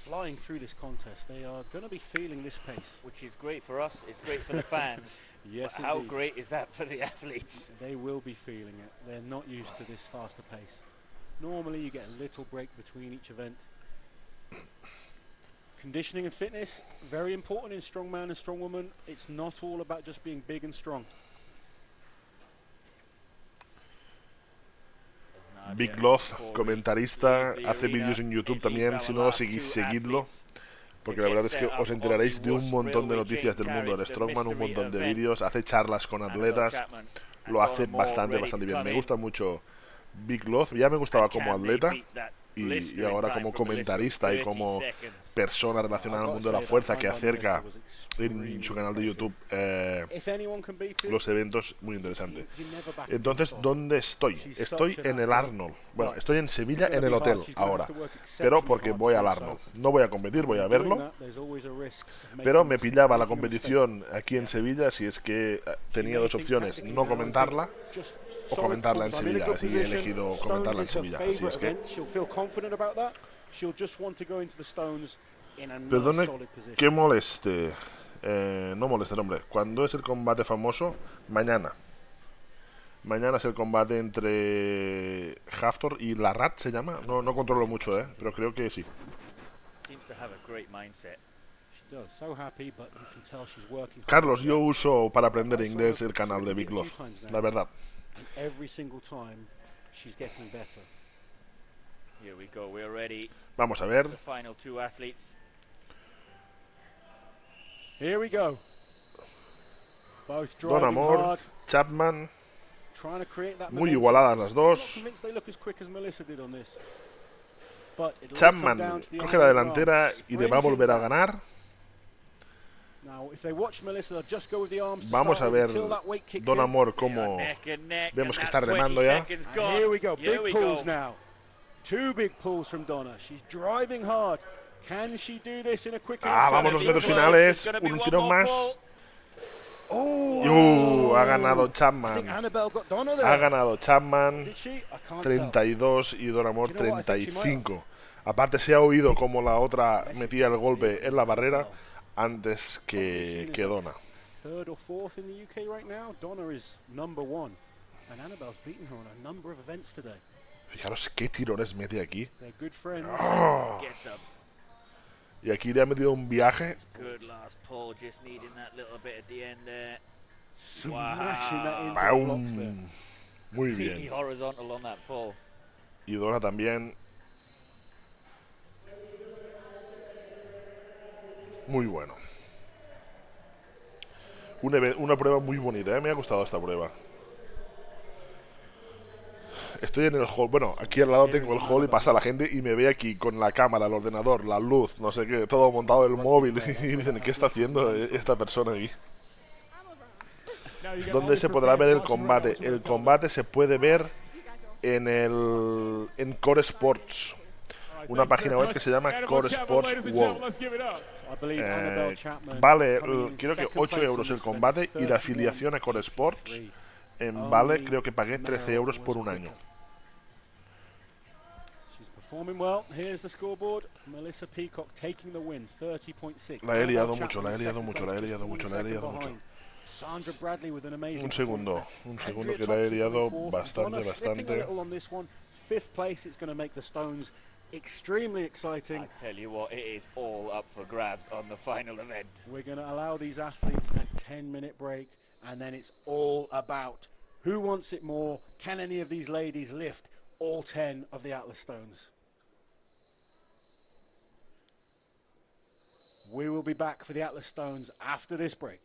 Flying through this contest, they are going to be feeling this pace, which is great for us. It's great for the fans. Yes, but how great is that for the athletes? They will be feeling it. They're not used to this faster pace. Normally, you get a little break between each event. Conditioning and fitness, very important in strongman and strongwoman. It's not all about just being big and strong. Big Love, comentarista, hace vídeos en YouTube también, si no lo seguís, seguidlo, porque la verdad es que os enteraréis de un montón de noticias del mundo del Strongman, un montón de vídeos, hace charlas con atletas, lo hace bastante bien. Me gusta mucho Big Love, ya me gustaba como atleta y ahora como comentarista y como persona relacionada al mundo de la fuerza que acerca en su canal de YouTube los eventos, muy interesante. Entonces, ¿dónde estoy? Estoy en el Arnold. Bueno, estoy en Sevilla en el hotel ahora, pero porque voy al Arnold. No voy a competir, voy a verlo, pero me pillaba la competición aquí en Sevilla, si es que tenía dos opciones, no comentarla o comentarla en Sevilla, así he elegido comentarla en Sevilla, así es que... Perdone que moleste, no moleste, hombre, cuando es el combate famoso, mañana es el combate entre Haftor y Larrat, se llama, no controlo mucho, pero creo que sí. Carlos, yo uso para aprender inglés el canal de Big Love, la verdad. Vamos a ver. Don Amor, Chapman, muy igualadas las dos. Chapman coge la delantera y le va a volver a ganar. Vamos a ver Don Amor cómo vemos que está remando ya. Here we go, big pulls now. 2 big pulls from Donna. She's driving hard. Can she do this in a quick vamos los metros finales. Un tirón más. Ha ganado Chapman. Ha ganado Chapman 32 y Don Amor 35. Aparte se ha oído como la otra metía el golpe en la barrera antes que Donna. Third or fourth in the UK right now. Donna is number 1, and Annabelle's beaten her on a number of events today. Fijaros qué tirones mete aquí. They're good friends. Y aquí le ha metido un viaje. Good last pull, just needing that little bit at the end there. Smashing that into the blocks there. Muy bien. Horizontal on that pull. Y Donna también. Muy bueno. Una prueba muy bonita, me ha gustado esta prueba. Estoy en el hall, bueno, aquí al lado tengo el hall y pasa la gente y me ve aquí con la cámara, el ordenador, la luz, no sé qué, todo montado en el móvil y dicen, ¿qué está haciendo esta persona aquí? ¿Dónde se podrá ver el combate? El combate se puede ver en Core Sports, una página web que se llama Core Sports World. Vale, creo que 8 euros el combate y la afiliación a Core Sports vale, creo que pagué 13 euros por un año. La he liado mucho, la he liado mucho, la he liado mucho, la he liado mucho. Un segundo que la he liado bastante. Extremely exciting. I tell you what, it is all up for grabs on the final event. We're going to allow these athletes a 10-minute break, and then it's all about who wants it more. Can any of these ladies lift all 10 of the Atlas stones? We will be back for the Atlas stones after this break.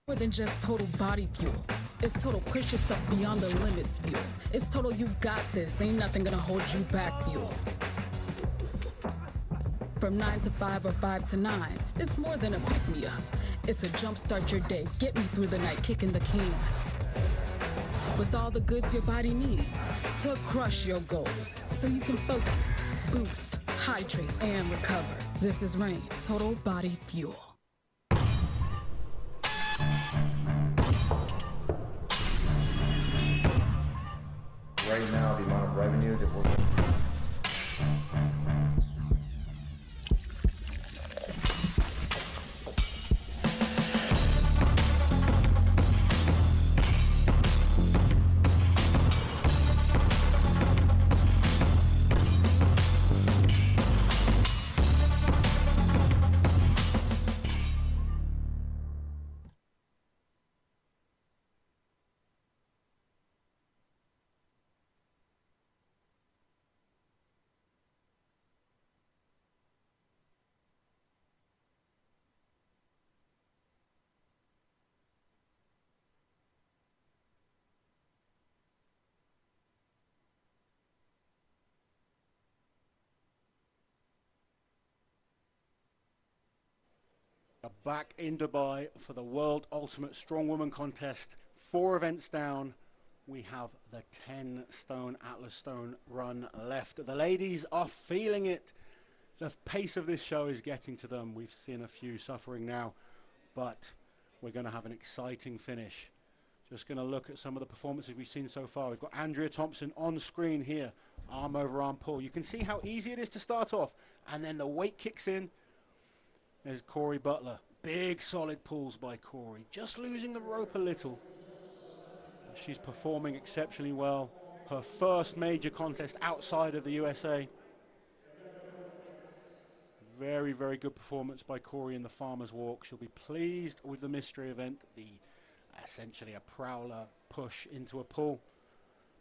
More than just total body fuel. It's total push yourself beyond the limits fuel. It's total you got this, ain't nothing gonna hold you back fuel. From 9 to 5 or 5 to 9, it's more than a pick-me-up. It's a jumpstart your day, get me through the night, kicking the can. With all the goods your body needs to crush your goals, so you can focus, boost, hydrate, and recover. This is Rain, Total Body Fuel. Right now, the amount of revenue that we're back in Dubai for the World Ultimate Strongwoman contest. 4 events down. we have the 10-stone Atlas stone run left. The ladies are feeling it. The pace of this show is getting to them. We've seen a few suffering now, but we're going to have an exciting finish. Just going to look at some of the performances we've seen so far. We've got Andrea Thompson on screen here, arm over arm pull. You can see how easy it is to start off, and then the weight kicks in. There's Corey Butler. Big solid pulls by Corey, just losing the rope a little. She's performing exceptionally well. Her first major contest outside of the USA. Very, very good performance by Corey in the Farmer's Walk. She'll be pleased with the mystery event, essentially a prowler push into a pull.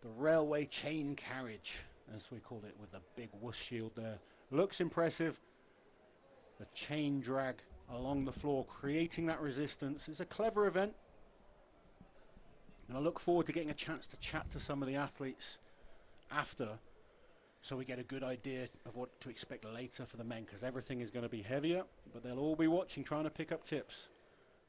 The railway chain carriage, as we called it, with the big whoosh shield there. Looks impressive. The chain drag along the floor, creating that resistance. It's a clever event. And I look forward to getting a chance to chat to some of the athletes after, so we get a good idea of what to expect later for the men, because everything is going to be heavier, but they'll all be watching, trying to pick up tips.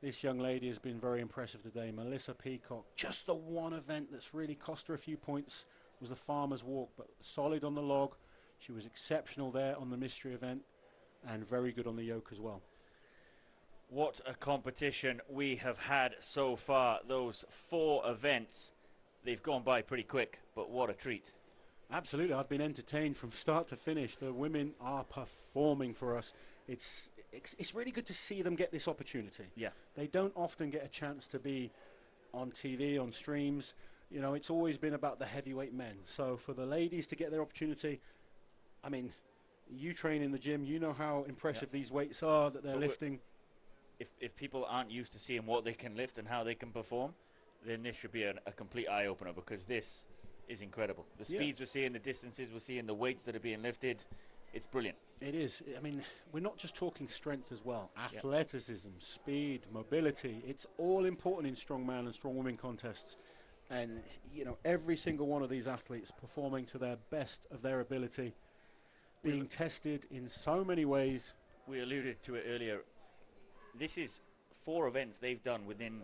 This young lady has been very impressive today, Melissa Peacock. Just the one event that's really cost her a few points was the Farmer's Walk, but solid on the log. She was exceptional there on the mystery event, and very good on the yoke as well. What a competition we have had so far. Those 4 events, they've gone by pretty quick, but what a treat. Absolutely, I've been entertained from start to finish. The women are performing for us. It's really good to see them get this opportunity. Yeah. They don't often get a chance to be on TV, on streams. You know, it's always been about the heavyweight men. So for the ladies to get their opportunity, I mean, you train in the gym, you know how impressive these weights are that they're lifting. If people aren't used to seeing what they can lift and how they can perform, then this should be a complete eye-opener, because this is incredible. The speeds we're seeing, the distances we're seeing, the weights that are being lifted, it's brilliant. It is. I mean, we're not just talking strength as well. Athleticism, speed, mobility, it's all important in strongman and strongwoman contests. And, you know, every single one of these athletes performing to their best of their ability, being tested in so many ways. We alluded to it earlier. This is 4 events they've done within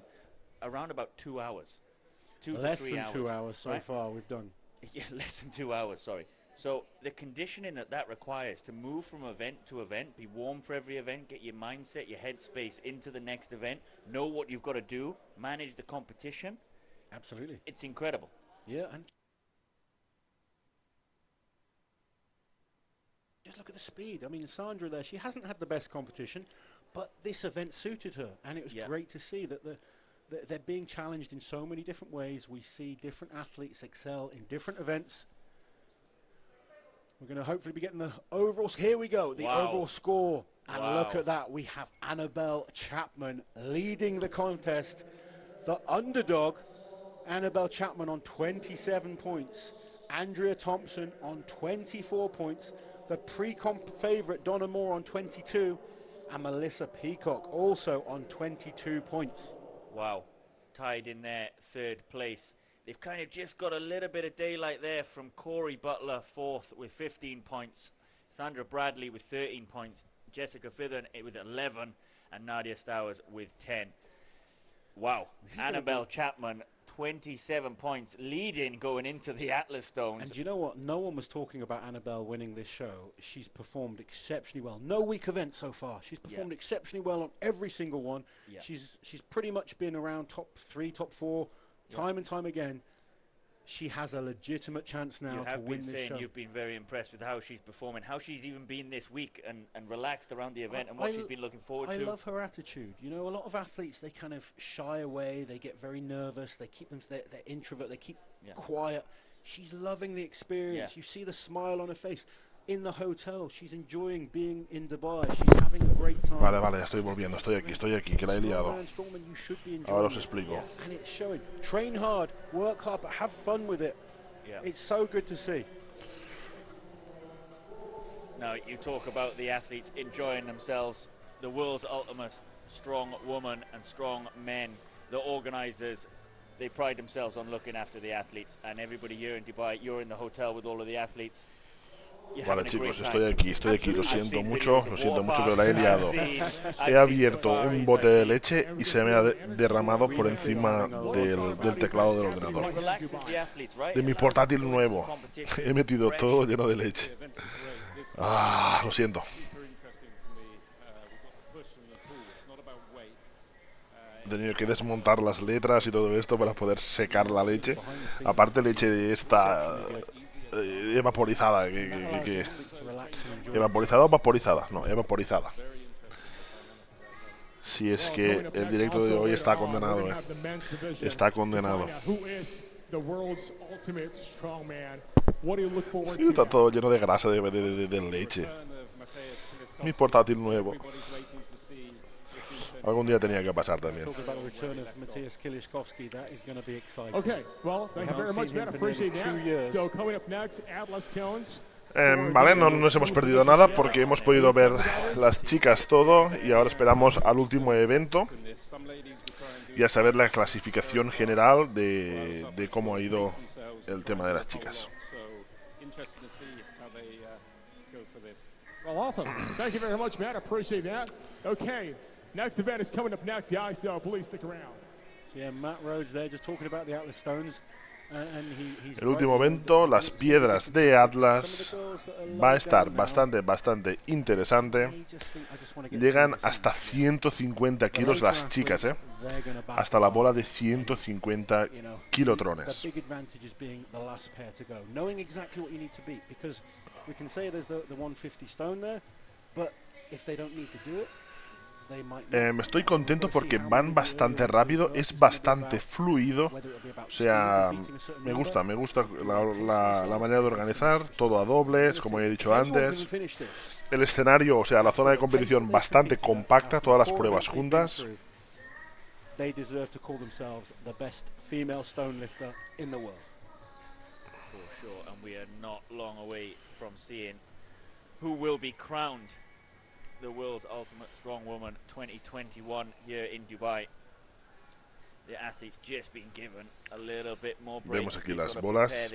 around about 2 hours. 2 to 3 hours. Less than 2 hours so far we've done. Yeah, less than 2 hours, sorry. So the conditioning that requires to move from event to event, be warm for every event, get your mindset, your headspace into the next event, know what you've got to do, manage the competition. Absolutely. It's incredible. Yeah, and just look at the speed. I mean, Sandra there, she hasn't had the best competition, but this event suited her, and it was great to see that they're being challenged in so many different ways. We see different athletes excel in different events. We're going to hopefully be getting the overall. Here we go, the overall score. And look at that. We have Annabelle Chapman leading the contest. The underdog, Annabelle Chapman, on 27 points. Andrea Thompson on 24 points. The pre-comp favorite, Donna Moore, on 22. And Melissa Peacock also on 22 points. Wow. Tied in there, 3rd place. They've kind of just got a little bit of daylight there from Corey Butler, 4th with 15 points. Sandra Bradley with 13 points. Jessica Fithern with 11. And Nadia Stowers with 10. Wow. Annabelle Chapman, 27 points, leading going into the Atlas Stones. And you know what? No one was talking about Annabelle winning this show. She's performed exceptionally well. No weak event so far. She's performed exceptionally well on every single one. Yeah. She's pretty much been around top 3, top 4, time and time again. She has a legitimate chance now to win this show. You have been saying you've been very impressed with how she's performing, how she's even been this week and relaxed around the event, and what she's been looking forward to. I love her attitude. You know, a lot of athletes, they kind of shy away, they get very nervous, they keep they're introvert, they keep quiet. She's loving the experience. You see the smile on her face. In the hotel, she's enjoying being in Dubai. She's having a great time. Vale, estoy volviendo, estoy aquí, que la he liado. Ahora os explico. And it's showing. Train hard, work hard, but have fun with it. It's so good to see. Now, you talk about the athletes enjoying themselves. The world's ultimate strong woman and strong men. The organisers, they pride themselves on looking after the athletes. And everybody here in Dubai, you're in the hotel with all of the athletes. Vale, chicos, estoy aquí, lo siento mucho, pero la he liado. He abierto un bote de leche y se me ha derramado por encima del teclado del ordenador. De mi portátil nuevo. He metido todo lleno de leche. Ah, lo siento. He tenido que desmontar las letras y todo esto para poder secar la leche. Aparte leche de esta... evaporizada, ¿evaporizada o vaporizada? No, evaporizada. Si es que el directo de hoy está condenado, está condenado. Y está todo lleno de grasa, de leche. Mi portátil nuevo. Algún día tenía que pasar también. Vale, no nos hemos perdido nada porque hemos podido ver las chicas todo y ahora esperamos al último evento y a saber la clasificación general de cómo ha ido el tema de las chicas. Well, awesome. Thank you very much, Matt. I appreciate that. Okay, next event is coming up next. Yeah, so please stick around. So yeah, Matt Rhodes there just talking about the Atlas Stones. El último evento, las piedras de Atlas, va a estar bastante interesante. Llegan hasta 150 kilos las chicas, hasta la bola de 150 kilotrones. Estoy contento porque van bastante rápido, es bastante fluido, o sea, me gusta la manera de organizar, todo a dobles, como he dicho antes. El escenario, o sea, la zona de competición bastante compacta, todas las pruebas juntas. The World Ultimate Strongwoman 2021 here in Dubai. The athletes just been given a little bit more break. Vemos aquí las bolas.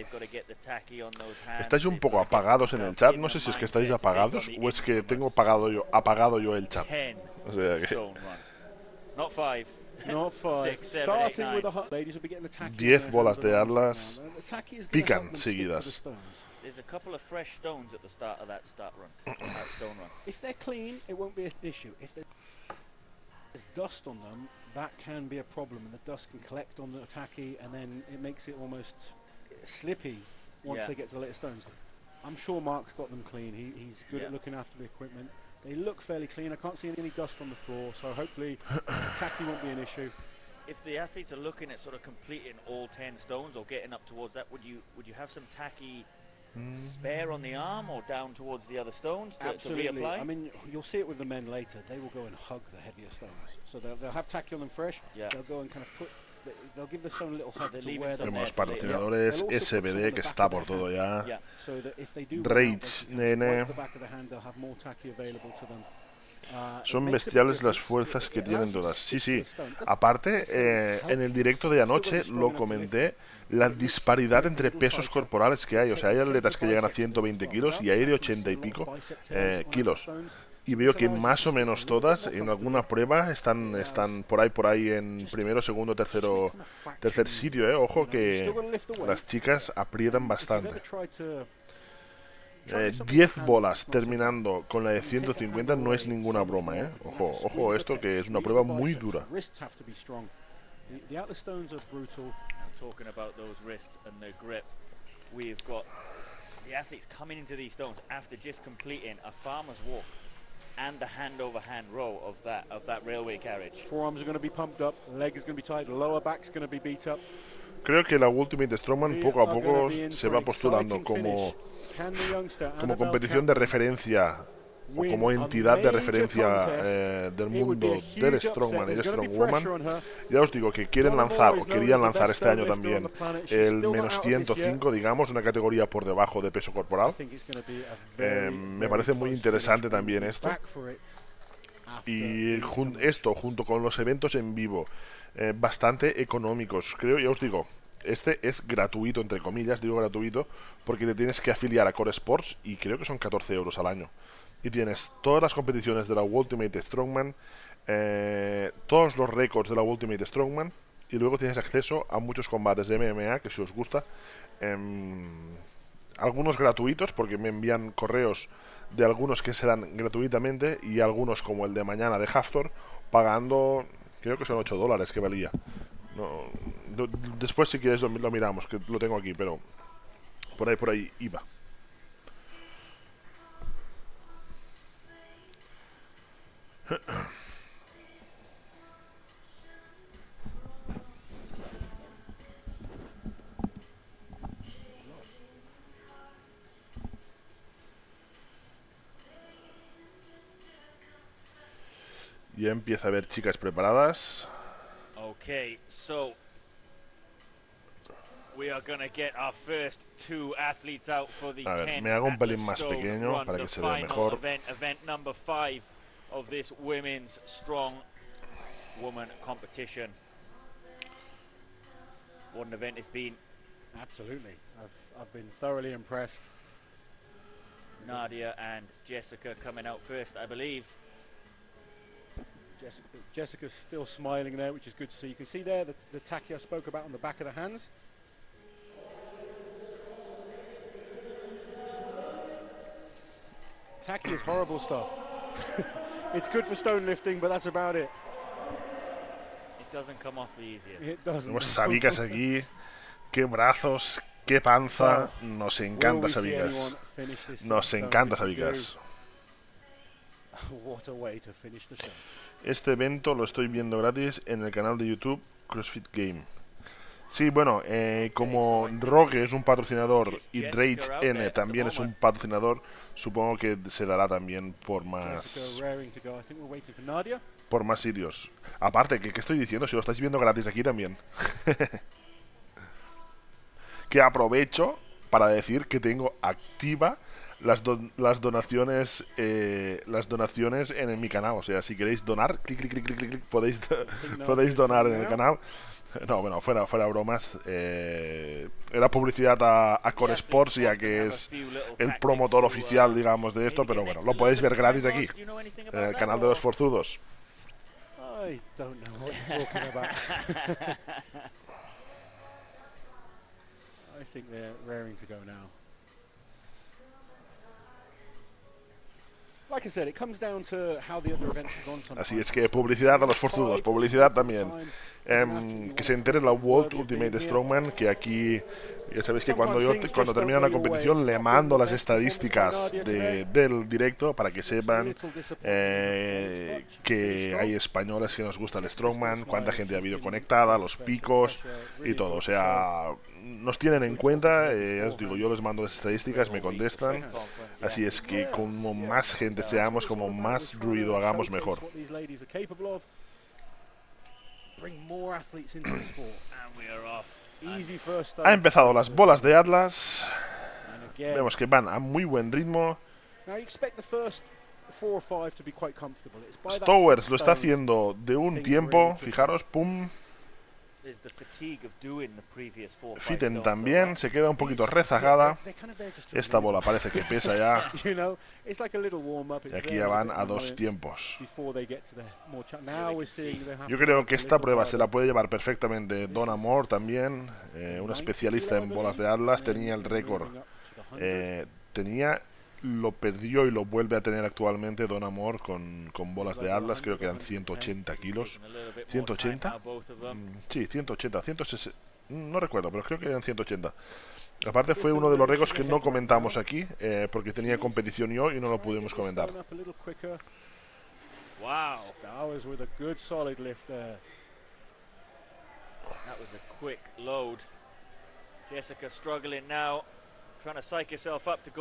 Estáis un poco apagados en el chat. No sé si es que estáis apagados o es que tengo apagado yo el chat. O sea que... Not five. 10 bolas de Atlas pican seguidas. There's a couple of fresh stones at the start of that stone run. If they're clean, it won't be an issue. If there's dust on them, that can be a problem, and the dust can collect on the tacky, and then it makes it almost slippy once they get to the later stones. I'm sure Mark's got them clean. He's good at looking after the equipment. They look fairly clean. I can't see any dust on the floor, so hopefully tacky won't be an issue. If the athletes are looking at sort of completing all 10 stones or getting up towards that, would you have some tacky spare on the arm or down towards the other stones to reapply? I mean, you'll see it with the men later. They will go and hug the heavier stones. So they'll have tacky on them fresh. They'll go and kind of they'll give the stone a little hug to wear them. Tenemos patrocinadores, SBD que está por todo ya. Rage, nene. Son bestiales las fuerzas que tienen todas. Sí. Aparte, en el directo de anoche lo comenté, la disparidad entre pesos corporales que hay. O sea, hay atletas que llegan a 120 kilos y hay de 80 y pico kilos. Y veo que más o menos todas, en alguna prueba, están por ahí en primero, segundo, tercer sitio. Ojo que las chicas aprietan bastante. 10 bolas terminando con la de 150 no es ninguna broma, Ojo esto, que es una prueba muy dura. Talking about those wrists and the grip, we've got the athletes coming into these stones after just completing a farmer's walk and the hand-over-hand row of that railway carriage. Forearms are going to be pumped up, leg is going to be tight, lower back's going to be beat up. Creo que la Ultimate Strongman poco a poco se va postulando como competición de referencia o como entidad de referencia del mundo del Strongman y del Strongwoman. Ya os digo que querían lanzar este año también el menos 105, digamos, una categoría por debajo de peso corporal. Me parece muy interesante también esto. Y esto junto con los eventos en vivo, bastante económicos. Creo, ya os digo, Este es gratuito, entre comillas, digo gratuito, porque te tienes que afiliar a Core Sports y creo que son 14 euros al año. Y tienes todas las competiciones de la World Ultimate Strongman, todos los récords de la World Ultimate Strongman, y luego tienes acceso a muchos combates de MMA, que si os gusta, algunos gratuitos, porque me envían correos de algunos que se dan gratuitamente, y algunos como el de mañana de Haftor, pagando, creo que son $8 que valía. No, después si quieres lo miramos, que lo tengo aquí, pero por ahí iba. Ya empieza a haber chicas preparadas. Okay, so we are gonna get our first 2 athletes out for the 10. A ver, me hago un pelín más pequeño para que se vea mejor. Event number 5 of this women's strong woman competition. What an event it's been. Absolutely, I've been thoroughly impressed. Nadia and Jessica coming out first, I believe. Jessica's still smiling there, which is good to see. You can see there the tacky I spoke about on the back of the hands. Tacky is horrible stuff. It's good for stone lifting, but that's about it. It doesn't come off the easiest. It doesn't. Tenemos sabicas aquí. Qué brazos, qué panza. Nos encanta sabicas. Nos encanta sabicas. What a way to finish the show. Este evento lo estoy viendo gratis en el canal de YouTube CrossFit Game. Sí, bueno, como Rogue es un patrocinador y Rage N también es un patrocinador, supongo que se dará también por más sitios. Aparte, ¿qué estoy diciendo? Si lo estáis viendo gratis aquí también. Que aprovecho para decir que tengo activa las donaciones en mi canal. O sea, si queréis donar, clic, podéis donar en el canal. No, bueno, fuera bromas. Era publicidad a Core Sports, ya que es el promotor oficial, digamos, de esto, pero bueno, lo podéis ver gratis aquí, en el canal de los forzudos. I don't know what you're talking about. I think they're raring to go now. Like I said, it comes down to how the other events have gone sometimes. Así es que publicidad a los forzudos, publicidad también. Que se entere la World Ultimate Strongman, que aquí ya sabéis que cuando termina una competición le mando las estadísticas del directo para que sepan que hay españoles que nos gusta el Strongman, cuánta gente ha habido conectada, los picos y todo. O sea, nos tienen en cuenta, ya os digo, yo les mando las estadísticas, me contestan. Así es que como más gente seamos, como más ruido hagamos, mejor. Ha empezado las bolas de Atlas. Vemos que van a muy buen ritmo. Stowers lo está haciendo de un tiempo. Fijaros, pum. Fitten también se queda un poquito rezagada. Esta bola parece que pesa ya. Y aquí ya van a 2 tiempos. Yo creo que esta prueba se la puede llevar perfectamente Don Amor también, una especialista en bolas de Atlas. Tenía el récord, lo perdió y lo vuelve a tener actualmente Don Amor con bolas de Atlas. Creo que eran 180 kilos. ¿180? Sí, 180, 160, no recuerdo, pero creo que eran 180. Aparte fue uno de los récords que no comentamos aquí, porque tenía competición yo y no lo pudimos comentar. Wow, that was with a good solid lift there. That was a quick load. Jessica struggling now.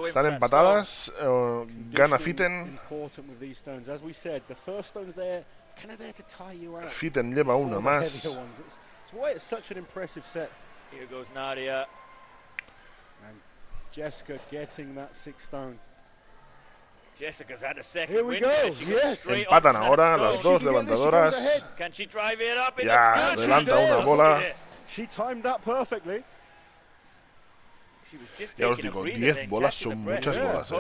Están empatadas, gana Fitten. Fitten lleva una más. Empatan ahora las dos levantadoras. Ya levanta una bola. She timed that perfectly. Ya os digo, 10 bolas son muchas bolas.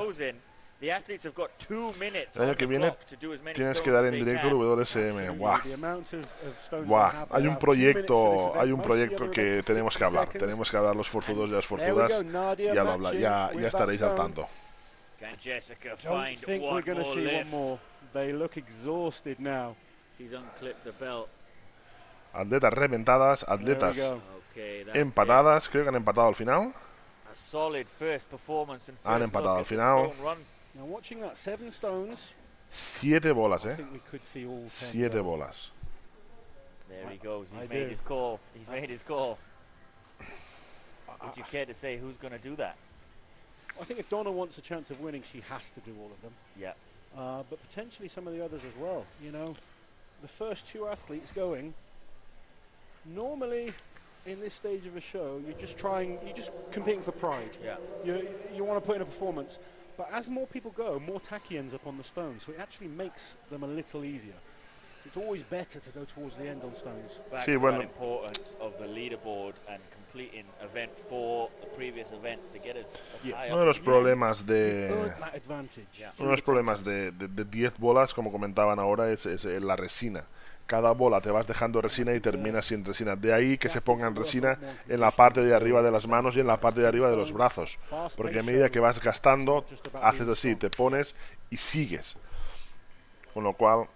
The athletes have got 2 minutes El año que viene tienes que dar en directo el WSM. Buah. Buah. Hay un proyecto que tenemos que hablar. Tenemos que hablar los forzudos y las forzudas. Ya estaréis al tanto. Atletas reventadas, atletas empatadas. Creo que han empatado al final. Han empatado al final. 7 bolas, 7 bolas. There he goes. He's made his call. He's made his call. Would you care to say who's going to do that? I think if Donna wants a chance of winning, she has to do all of them. Yeah. But potentially some of the others as well. You know, the first 2 athletes going. Normally, in this stage of a show, you're just competing for pride. Yeah. You want to put in a performance. But as more people go, more tacky ends up on the stones, so it actually makes them a little easier. It's always better to go towards the end on stones. Back to the importance of the leaderboard and completing event 4, the previous events to get us high up. Uno de los problemas de 10 bolas, como comentaban ahora, es la resina. Cada bola te vas dejando resina y terminas sin resina. De ahí que se pongan resina en la parte de arriba de las manos y en la parte de arriba de los brazos. Porque a medida que vas gastando, haces así, te pones y sigues. Con lo cual,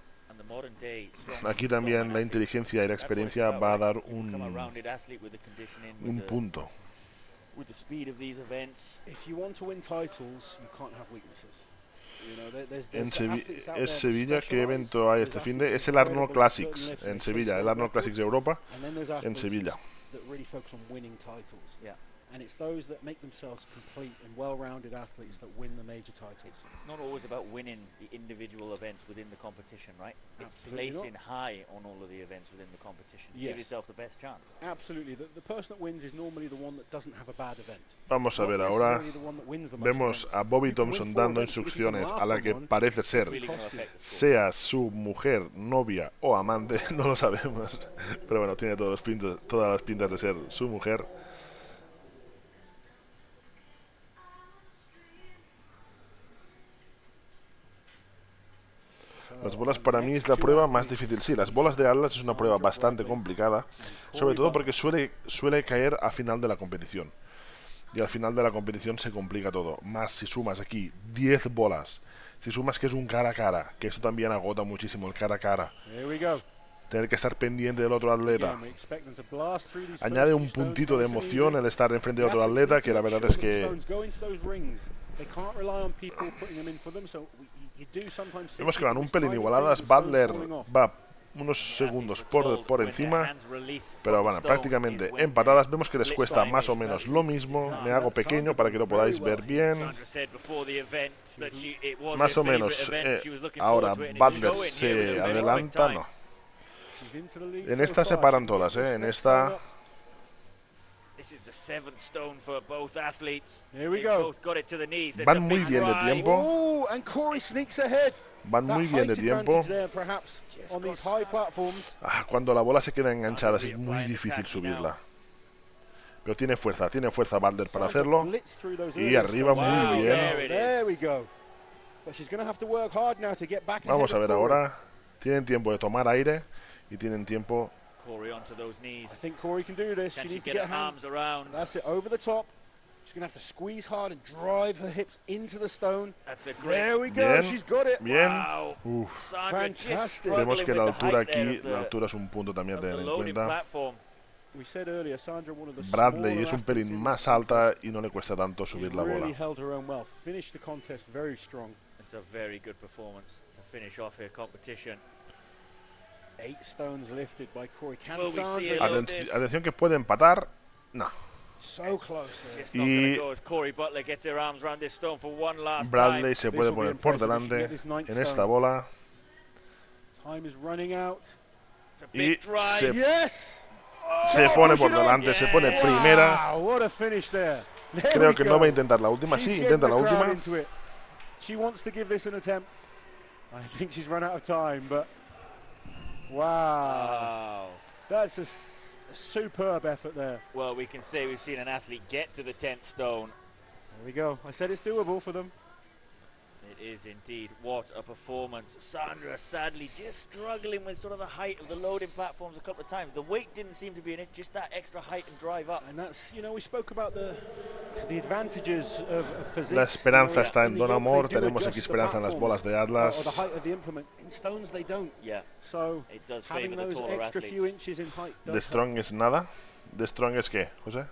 aquí también la inteligencia y la experiencia va a dar un punto. Es Sevilla. ¿Qué evento hay este fin de? Es el Arnold Classics en Sevilla, el Arnold Classics de Europa en Sevilla. And it's those that make themselves complete and well-rounded athletes that win the major titles. It's not always about winning the individual events within the competition, right? It's placing high on all of the events within the competition. Give yourself the best chance. Absolutely. The person that wins is normally the one that doesn't have a bad event. Vamos a ver ahora. Vemos a Bobby Thompson dando instrucciones a la que parece ser, sea su mujer, novia o amante, no lo sabemos. Pero bueno, tiene todas las pintas de ser su mujer. Las bolas para mí es la prueba más difícil. Sí, las bolas de Atlas es una prueba bastante complicada, sobre todo porque suele caer al final de la competición. Y al final de la competición se complica todo. Más si sumas aquí 10 bolas, si sumas que es un cara a cara, que eso también agota muchísimo el cara a cara. Tener que estar pendiente del otro atleta. Añade un puntito de emoción el estar enfrente de otro atleta, que la verdad es que... Vemos que van un pelín igualadas. Butler va unos segundos por encima, pero bueno, prácticamente empatadas. Vemos que les cuesta más o menos lo mismo. Me hago pequeño para que lo podáis ver bien. Más o menos. Ahora Butler se adelanta. No. En esta se paran todas, En esta... Van muy bien de tiempo. Van muy bien de tiempo. Cuando la bola se queda enganchada es muy difícil subirla. Pero tiene fuerza Butler para hacerlo. Y arriba muy bien. Vamos a ver ahora. Tienen tiempo de tomar aire y tienen tiempo... Corey onto those knees. I think Corey can do this. She needs to get her arms around. That's it, over the top. She's going to have to squeeze hard and drive her hips into the stone. That's a great. There we go. Bien. She's got it. Bien. Wow. Fantastic. Vemos que la altura aquí, la altura es un punto también a tener en cuenta. We said earlier, Sandra, one of the Bradley es un pelín más alta y no le cuesta tanto subir la bola. Really held her own well. Finished the contest very strong. It's a very good performance to finish off her competition. 8 stones lifted by Corey. Atención que puede empatar. No. So close. Y Bradley se puede poner por delante en esta bola. Y se pone por delante, se pone primera. Creo que no va a intentar la última. Sí, intenta la última. She wants to give this an attempt. I think she's run out of time, but wow. That's a superb effort there. Well, we can say we've seen an athlete get to the 10th stone. There we go. I said it's doable for them. It is indeed. What a performance. Sandra sadly just struggling with sort of the height of the loading platforms a couple of times. The weight didn't seem to be in it, just that extra height and drive up. And that's, you know, we spoke about the advantages of physics. La esperanza está en Don Amor. Tenemos aquí esperanza en las bolas de Atlas. Or the height of the implement. In stones they don't. Yeah. So it does having those extra few inches in height. ¿De strong es nada? ¿De strong es qué, José?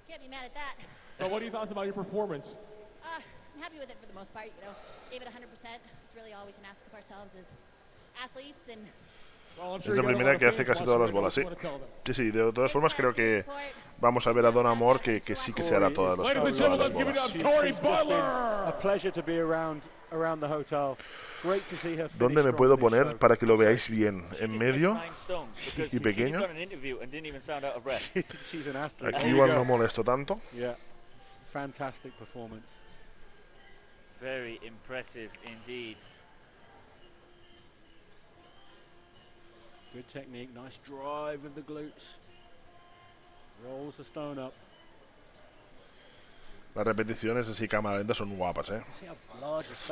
Can't be mad at that. Well, what are your thoughts about your performance? I'm happy with it for the most part, you know. Gave it 100%. It's really all we can ask of ourselves as athletes and Es la primera que hace casi todas las bolas, sí. Sí, sí, de todas formas creo que vamos a ver a Don Amor que sí que se hará todas las bolas. ¿Dónde me puedo poner para que lo veáis bien? ¿En medio y pequeño? Aquí igual no molesto tanto. Fantastic performance. Very impressive indeed. Good technique, nice drive of the glutes. Rolls the stone up. Las repeticiones así cámara lenta son guapas, ¿eh?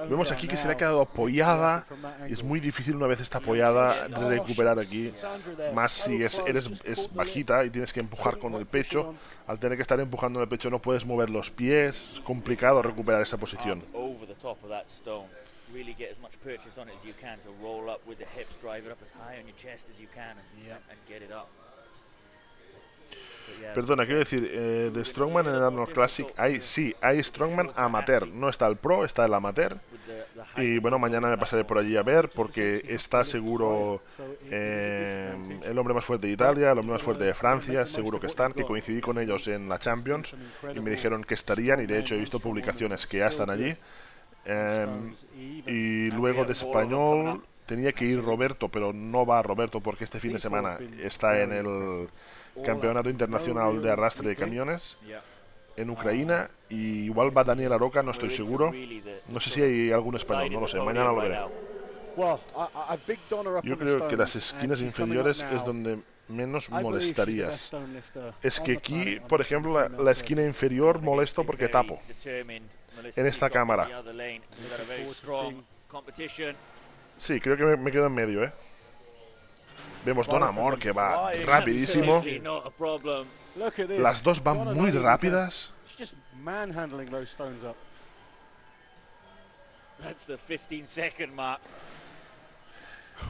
Vemos aquí que se le ha quedado apoyada y es muy difícil una vez está apoyada recuperar aquí. Más si es bajita y tienes que empujar con el pecho. Al tener que estar empujando en el pecho no puedes mover los pies. Es complicado recuperar esa posición. Really get as much purchase on it as you can to roll up with the hips, drive it up as high on your chest as you can and get it up. Perdona, quiero decir, de Strongman en el Arnold Classic hay Strongman amateur, no está el Pro, está el amateur. Y bueno, mañana me pasaré por allí a ver porque está seguro el hombre más fuerte de Italia, el hombre más fuerte de Francia, seguro que están, que coincidí con ellos en la Champions y me dijeron que estarían y de hecho he visto publicaciones que ya están allí. Y luego de Español tenía que ir Roberto, pero no va Roberto porque este fin de semana está en el Campeonato Internacional de Arrastre de Camiones en Ucrania y igual va Daniel Aroca, no estoy seguro. No sé si hay algún español, no lo sé, mañana lo veré. Yo creo que las esquinas inferiores es donde menos molestarías. Es que aquí, por ejemplo, la esquina inferior molesto porque tapo en esta cámara. Sí, creo que me quedo en medio, ¿eh? Vemos Don Amor que va rapidísimo. Las dos van muy rápidas.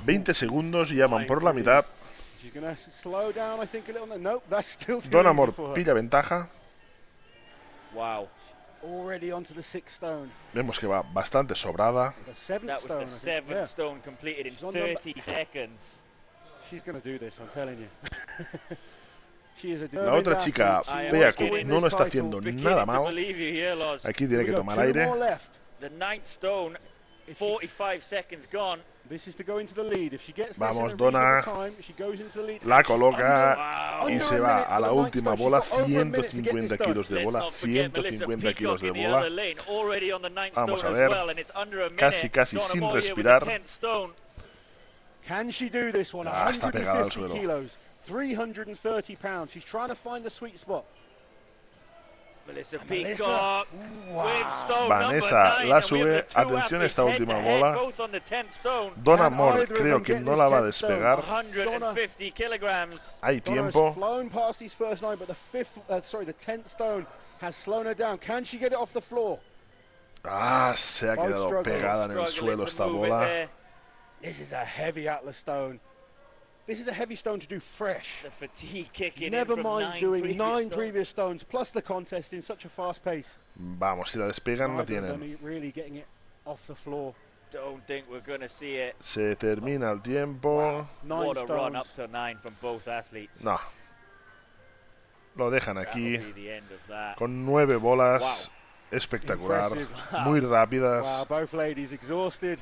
20 segundos y ya van por la mitad. Don Amor pilla ventaja. Wow. Already onto the 6th stone. Vemos que va bastante sobrada. That was the 7th stone completed in 30 seconds. She's going to do this, I'm telling you. La otra chica, Peaco, no lo está haciendo nada mal. Aquí tiene que tomar aire. The 9th stone, 45 seconds gone. Vamos, Donna. La coloca y se va a la última bola. 150 kilos de bola. 150 kilos de bola. Vamos a ver. Casi sin respirar. Está pegada al suelo. 330 pounds. She's trying to find the sweet spot. Vanessa la sube. Atención a esta última bola. Don Amor creo que no la va a despegar. Hay tiempo. Se ha quedado pegada en el suelo esta bola. This is a heavy Atlas stone. This is a heavy stone to do fresh. The fatigue kicking Never mind doing 9 previous stones plus the contest in such a fast pace. Vamos, si la despegan la tienen. Really getting it off the floor. Don't think we're going to see it. Se termina el tiempo. Wow. What a run up to 9 from both athletes. No. Lo dejan aquí con 9 bolas. Wow. Espectacular. Muy rápidas. Wow, both ladies exhausted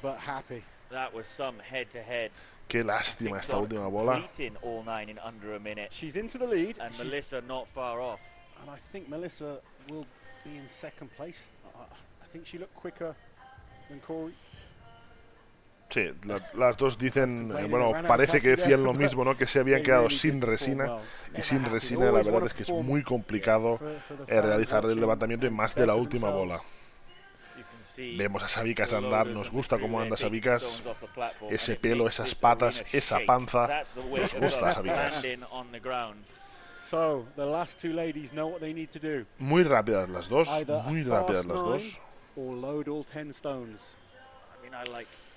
but happy. That was some head-to-head. Qué lástima esta última bola. All 9 in under a minute. She's into the lead. And Melissa not far off. And I think Melissa will be in second place. I think she looked quicker than Corey. Sí, las dos dicen, bueno, parece que decían lo mismo, ¿no? Que se habían quedado sin resina, y sin resina la verdad es que es muy complicado realizar el levantamiento y más de la última bola. Vemos a Sabicas andar, nos gusta cómo anda Sabicas, ese pelo, esas patas, esa panza, nos gusta Sabicas. Muy rápidas las dos, muy rápidas las dos.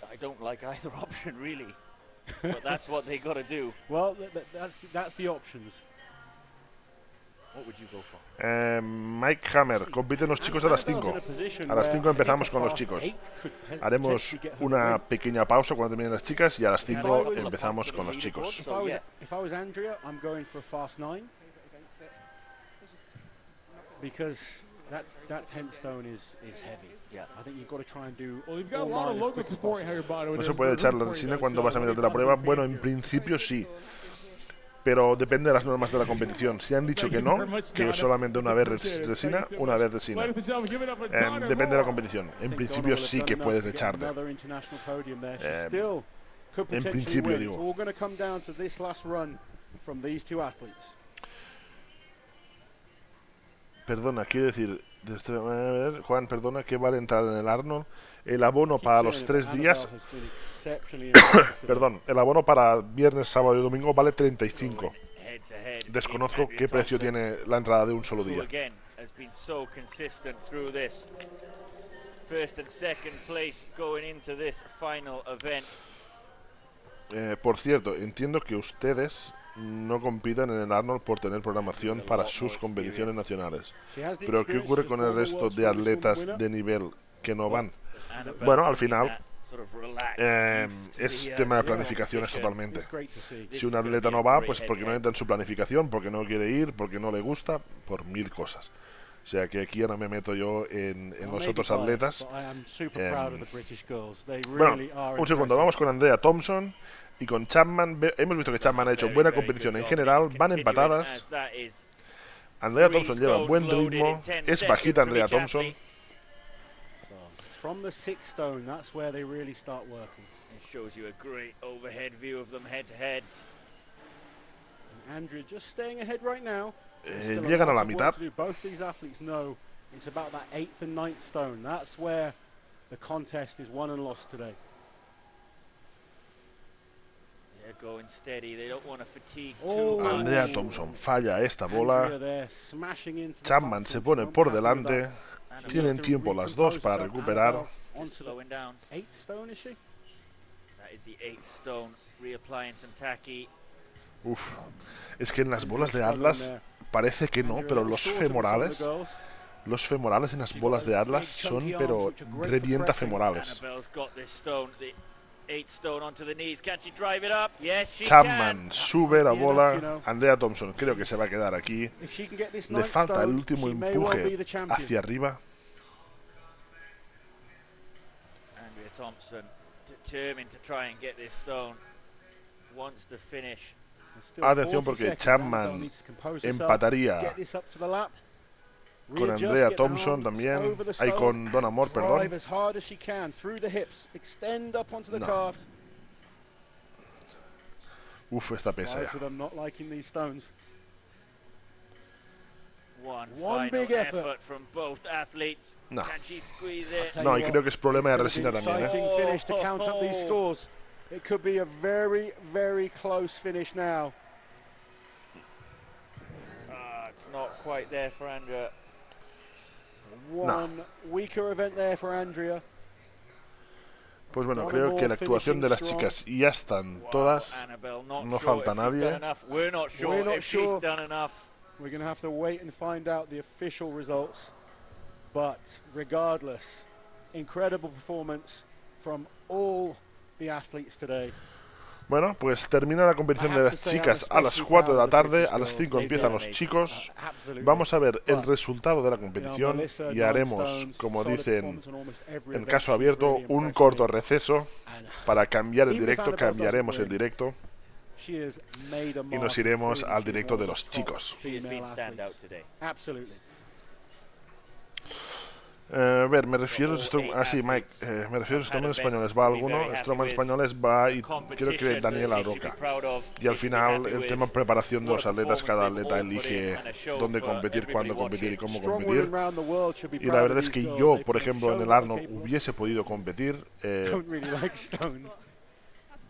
I don't like either option really, but that's what they got to do. Well, that's the options. What would you go for? Mike Hammer, compiten los chicos a las 5. A las 5 empezamos con los chicos. Haremos una pequeña pausa cuando terminen las chicas y a las 5 empezamos con los chicos. If I was Andrea, I'm going for a fast 9 because that 10th stone is heavy. I think you've got to try and do. Well, you've got a lot of local support here, but ¿No se puede echar la resina cuando vas a meterte la prueba? Bueno, en principio sí, pero depende de las normas de la competición. Si han dicho que no, que solamente una vez resina, una vez resina. Depende de la competición. En principio sí que puedes echarte. En principio digo. Perdona, quiero decir, Juan, perdona, ¿qué vale entrar en el Arnold? El abono para los 3 días, perdón, el abono para viernes, sábado y domingo vale 35. Desconozco qué precio tiene la entrada de un solo día. Por cierto, entiendo que ustedes no compitan en el Arnold por tener programación para sus competiciones nacionales. Pero ¿qué ocurre con el resto de atletas de nivel que no van? Bueno, al final es tema de planificaciones totalmente. Si un atleta no va, pues porque no entra en su planificación, porque no quiere ir, porque no le gusta, por 1000 cosas. O sea que aquí ahora me meto yo en los otros atletas. Bueno, un segundo, vamos con Andrea Thompson y con Chapman. Hemos visto que Chapman ha hecho buena competición en general, van empatadas. Andrea Thompson lleva buen ritmo, es bajita Andrea Thompson. From the 6th stone, that's where they really start working. It shows you a great overhead view of them head to head. And Andrea just staying ahead right now. Llegan a la mitad. Both these athletes know it's about that 8th and 9th stone. That's where the contest is won and lost today. They're going steady. They don't want to fatigue too. Andrea Thompson falla esta bola. Chapman se pone por delante. Tienen tiempo las dos para recuperar. Uf, es que en las bolas de Atlas parece que no, pero los femorales en las bolas de Atlas son, pero revienta femorales. Chapman sube la bola. Andrea Thompson creo que se va a quedar aquí. Le falta el último empuje hacia arriba. Andrea Thompson determined to try and get this stone. Wants to finish. Atención porque Chapman empataría con Andrea Thompson también. Ahí con Don Amor, perdón. No. Uf, esta pesa ya. One big effort from both athletes. No. No, y creo que es problema de resina también, It could be a very, very close finish now. It's not quite there for Andrea. One weaker event there for Andrea. Pues bueno, creo que la actuación de las chicas ya están todas. No falta nadie. We're not sure if she's done enough. We're going to have to wait and find out the official results. But regardless, incredible performance from all the athletes today. Bueno, pues termina la competición de las chicas a las 4 de la tarde, a las 5 empiezan los chicos. Vamos a ver el resultado de la competición y haremos, como dicen en caso abierto, un corto receso para cambiar el directo, cambiaremos el directo y nos iremos al directo de los chicos. A ver, me refiero a sí, Mike, me refiero a Strongman españoles. ¿Va alguno? Strongman españoles va y creo que Daniela Roca. Y al final el tema preparación de los atletas, cada atleta elige dónde competir, cuándo competir y cómo competir. Y la verdad es que yo, por ejemplo, en el Arnold hubiese podido competir.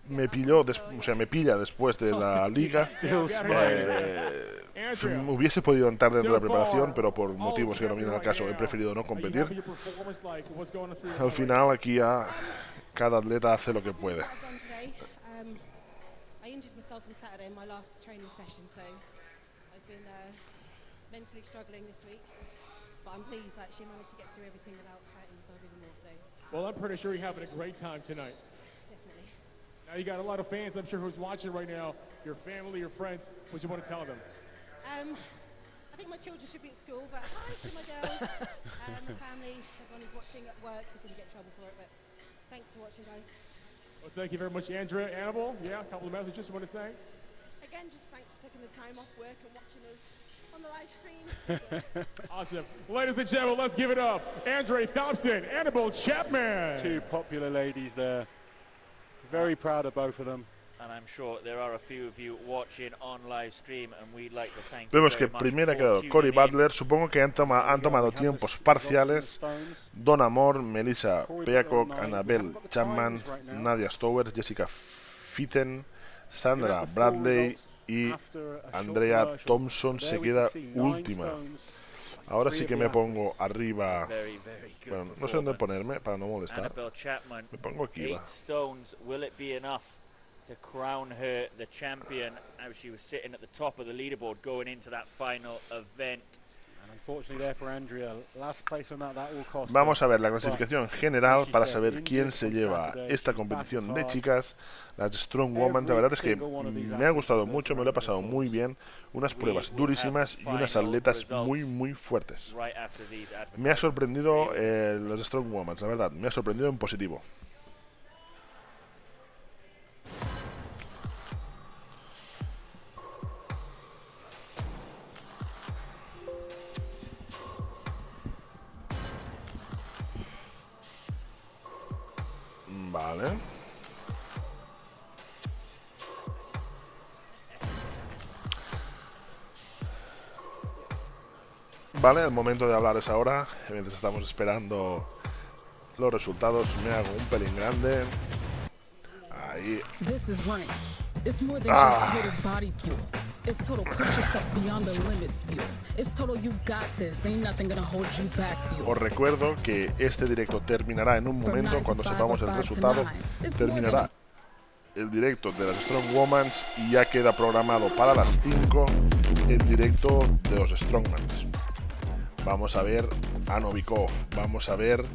Me pilla después de la liga. Hubiese podido entrar dentro de la preparación, pero por motivos que no vienen al caso he preferido no competir. Al final aquí ya cada atleta hace lo que puede. Well, I'm pretty sure you're having a great time tonight. Now you got a lot of fans, I'm sure, who's watching right now. Your family, your friends. What do you want to tell them? I think my children should be at school, but hi to my girls, my family, everyone who's watching at work. We couldn't get in trouble for it, but thanks for watching, guys. Well, thank you very much, Andrea. Annabelle, yeah, a couple of messages you want to say? Again, just thanks for taking the time off work and watching us on the live stream. Awesome. Ladies and gentlemen, let's give it up. Andre Thompson, Annabelle Chapman. Two popular ladies there. Very proud of both of them. And I'm sure there are a few of you watching on live stream, and we'd like to thank Vemos que primero ha quedado Cory Butler. Supongo que han tomado tiempos parciales. Don Amor, Melissa Peacock, Annabelle Chapman, Nadia Stowers, Jessica Fitten, Sandra Bradley y Andrea Thompson se queda última. Ahora sí que me pongo arriba. Bueno, no sé dónde ponerme para no molestar. Me pongo aquí, va. To crown her the champion, as she was sitting at the top of the leaderboard going into that final event. And unfortunately there for Andrea, last place on that will cost. Vamos a ver la clasificación general para saber quién se lleva esta competición de chicas, las Strongwoman. La verdad es que me ha gustado mucho, me lo he pasado muy bien, unas pruebas durísimas y unas atletas muy fuertes. Me ha sorprendido los Strongwoman, la verdad, me ha sorprendido en positivo. Vale. Vale, el momento de hablar es ahora. Mientras estamos esperando los resultados, me hago un pelín grande. Ahí. It's total push yourself beyond the limits feel. It's total you got this. Ain't nothing gonna hold you back feel. Os recuerdo que este directo terminará en un momento cuando sepamos el resultado. Terminará el directo de las Strongwomans y ya queda programado para las 5 el directo de los Strongmans. Vamos a ver a Novikov, vamos a ver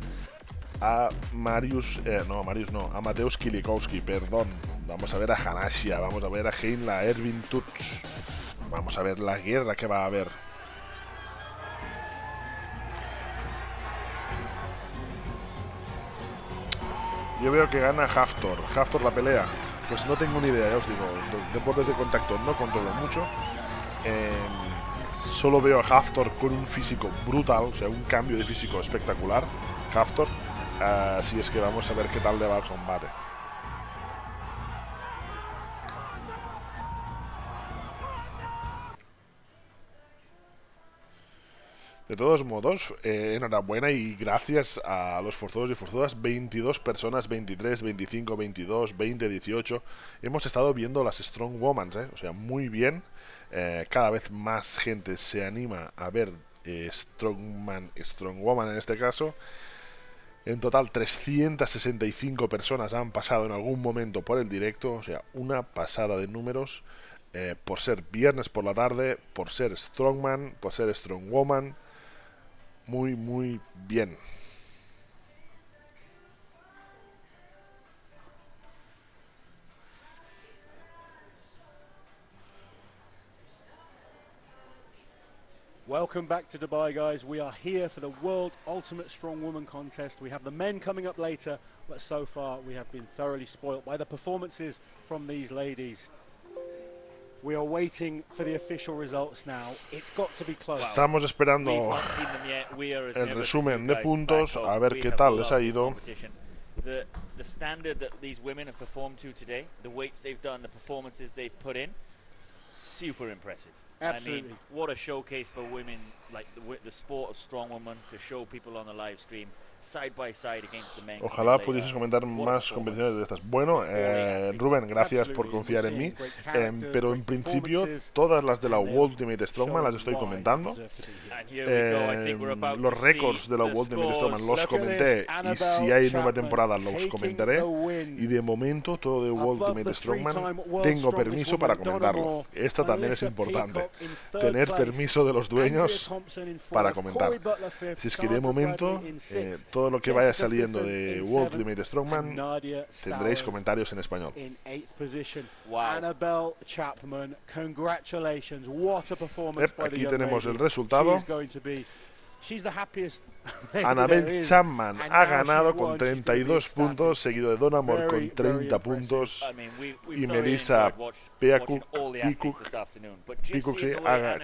a a Mateusz Kilikowski, perdón. Vamos a ver a Hanasia, vamos a ver a Heinla, a Erwin Tutsch. Vamos a ver la guerra que va a haber. Yo veo que gana Haftor. Haftor la pelea. Pues no tengo ni idea, ya os digo. Deportes de contacto no controlo mucho. Solo veo a Haftor con un físico brutal, o sea, un cambio de físico espectacular. Haftor. Así es que vamos a ver qué tal le va el combate. De todos modos, enhorabuena y gracias a los forzudos y forzudas. 22 personas, 23, 25, 22, 20, 18. Hemos estado viendo las Strongwomans, o sea, muy bien. Cada vez más gente se anima a ver Strongwoman en este caso. En total 365 personas han pasado en algún momento por el directo, o sea, una pasada de números, por ser viernes por la tarde, por ser Strongman, por ser Strongwoman, muy bien. Welcome back to Dubai, guys. We are here for the World Ultimate Strongwoman contest. We have the men coming up later, but so far we have been thoroughly spoilt by the performances from these ladies. We are waiting for the official results now. It's got to be close. Estamos esperando el resumen de puntos, a ver qué tal les ha ido. The standard that these women have performed to today, the weights they've done, the performances they've put in, super impressive. Absolutely. I mean, what a showcase for women, like the sport of strongwoman, to show people on the live stream. Side by side against the men. Ojalá pudieses comentar más competiciones de estas. Bueno, Rubén, gracias por confiar en mí, pero en principio todas las de la World Ultimate Strongman las estoy comentando. Los récords de la World Ultimate Strongman los comenté, y si hay nueva temporada los comentaré, y de momento todo de World Ultimate Strongman tengo permiso para comentarlo. Esta también es importante, tener permiso de los dueños para comentar. Si es que de momento todo lo que vaya saliendo de World Ultimate Strongman tendréis comentarios en español. Aquí tenemos el resultado. Annabelle Chapman ha ganado con 32 puntos, seguido de Don Amor con 30 puntos y Melissa Peacock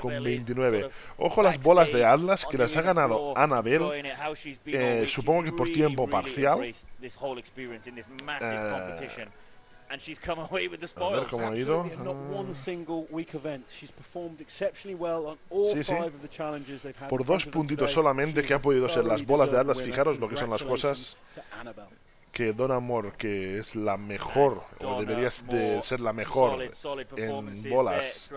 con 29. Ojo las bolas de Atlas que las ha ganado Annabelle, supongo que por tiempo parcial. A ver cómo ha ido. Sí, sí. Por 2 puntitos solamente que ha podido ser las bolas de Atlas. Fijaros lo que son las cosas. Que Don Amor, que es la mejor, o debería de ser la mejor en bolas,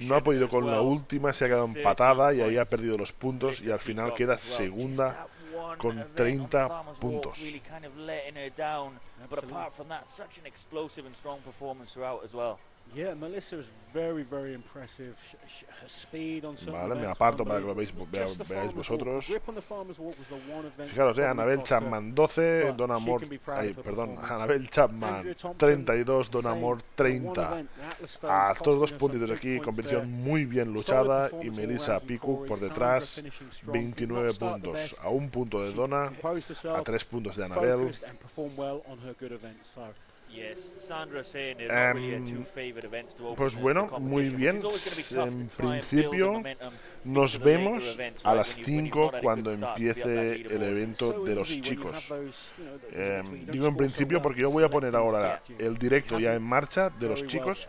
no ha podido con la última, se ha quedado empatada y ahí ha perdido los puntos y al final queda segunda con 30 puntos. Vale, me aparto para que lo veáis vosotros. Fijaros, Annabelle Chapman 12, Don Amor, Annabelle Chapman 32, Don Amor 30. A todos 2 puntitos aquí, competición muy bien luchada, y Melissa Peacock por detrás, 29 puntos. A 1 punto de Donna, a 3 puntos de Annabelle. Pues bueno, muy bien. En principio nos vemos a las 5 cuando empiece el evento de los chicos. Digo en principio porque yo voy a poner ahora el directo ya en marcha de los chicos,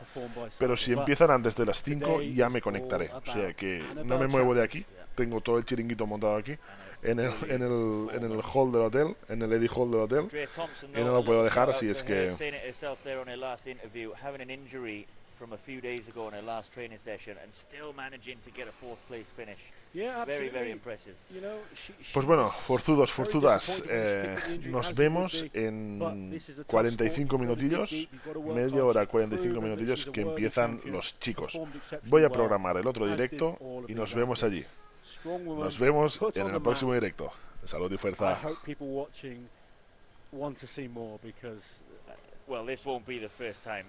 pero si empiezan antes de las 5 ya me conectaré. O sea que no me muevo de aquí. Tengo todo el chiringuito montado aquí en el hall del hotel, en el Eddie Hall del hotel, y no lo puedo dejar, así es que pues bueno, forzudos, forzudas, nos vemos en 45 minutillos, media hora, 45 minutillos, que empiezan los chicos. Voy a programar el otro directo y nos vemos allí. Nos vemos en el próximo directo. Salud y fuerza. Well, this won't be the first time.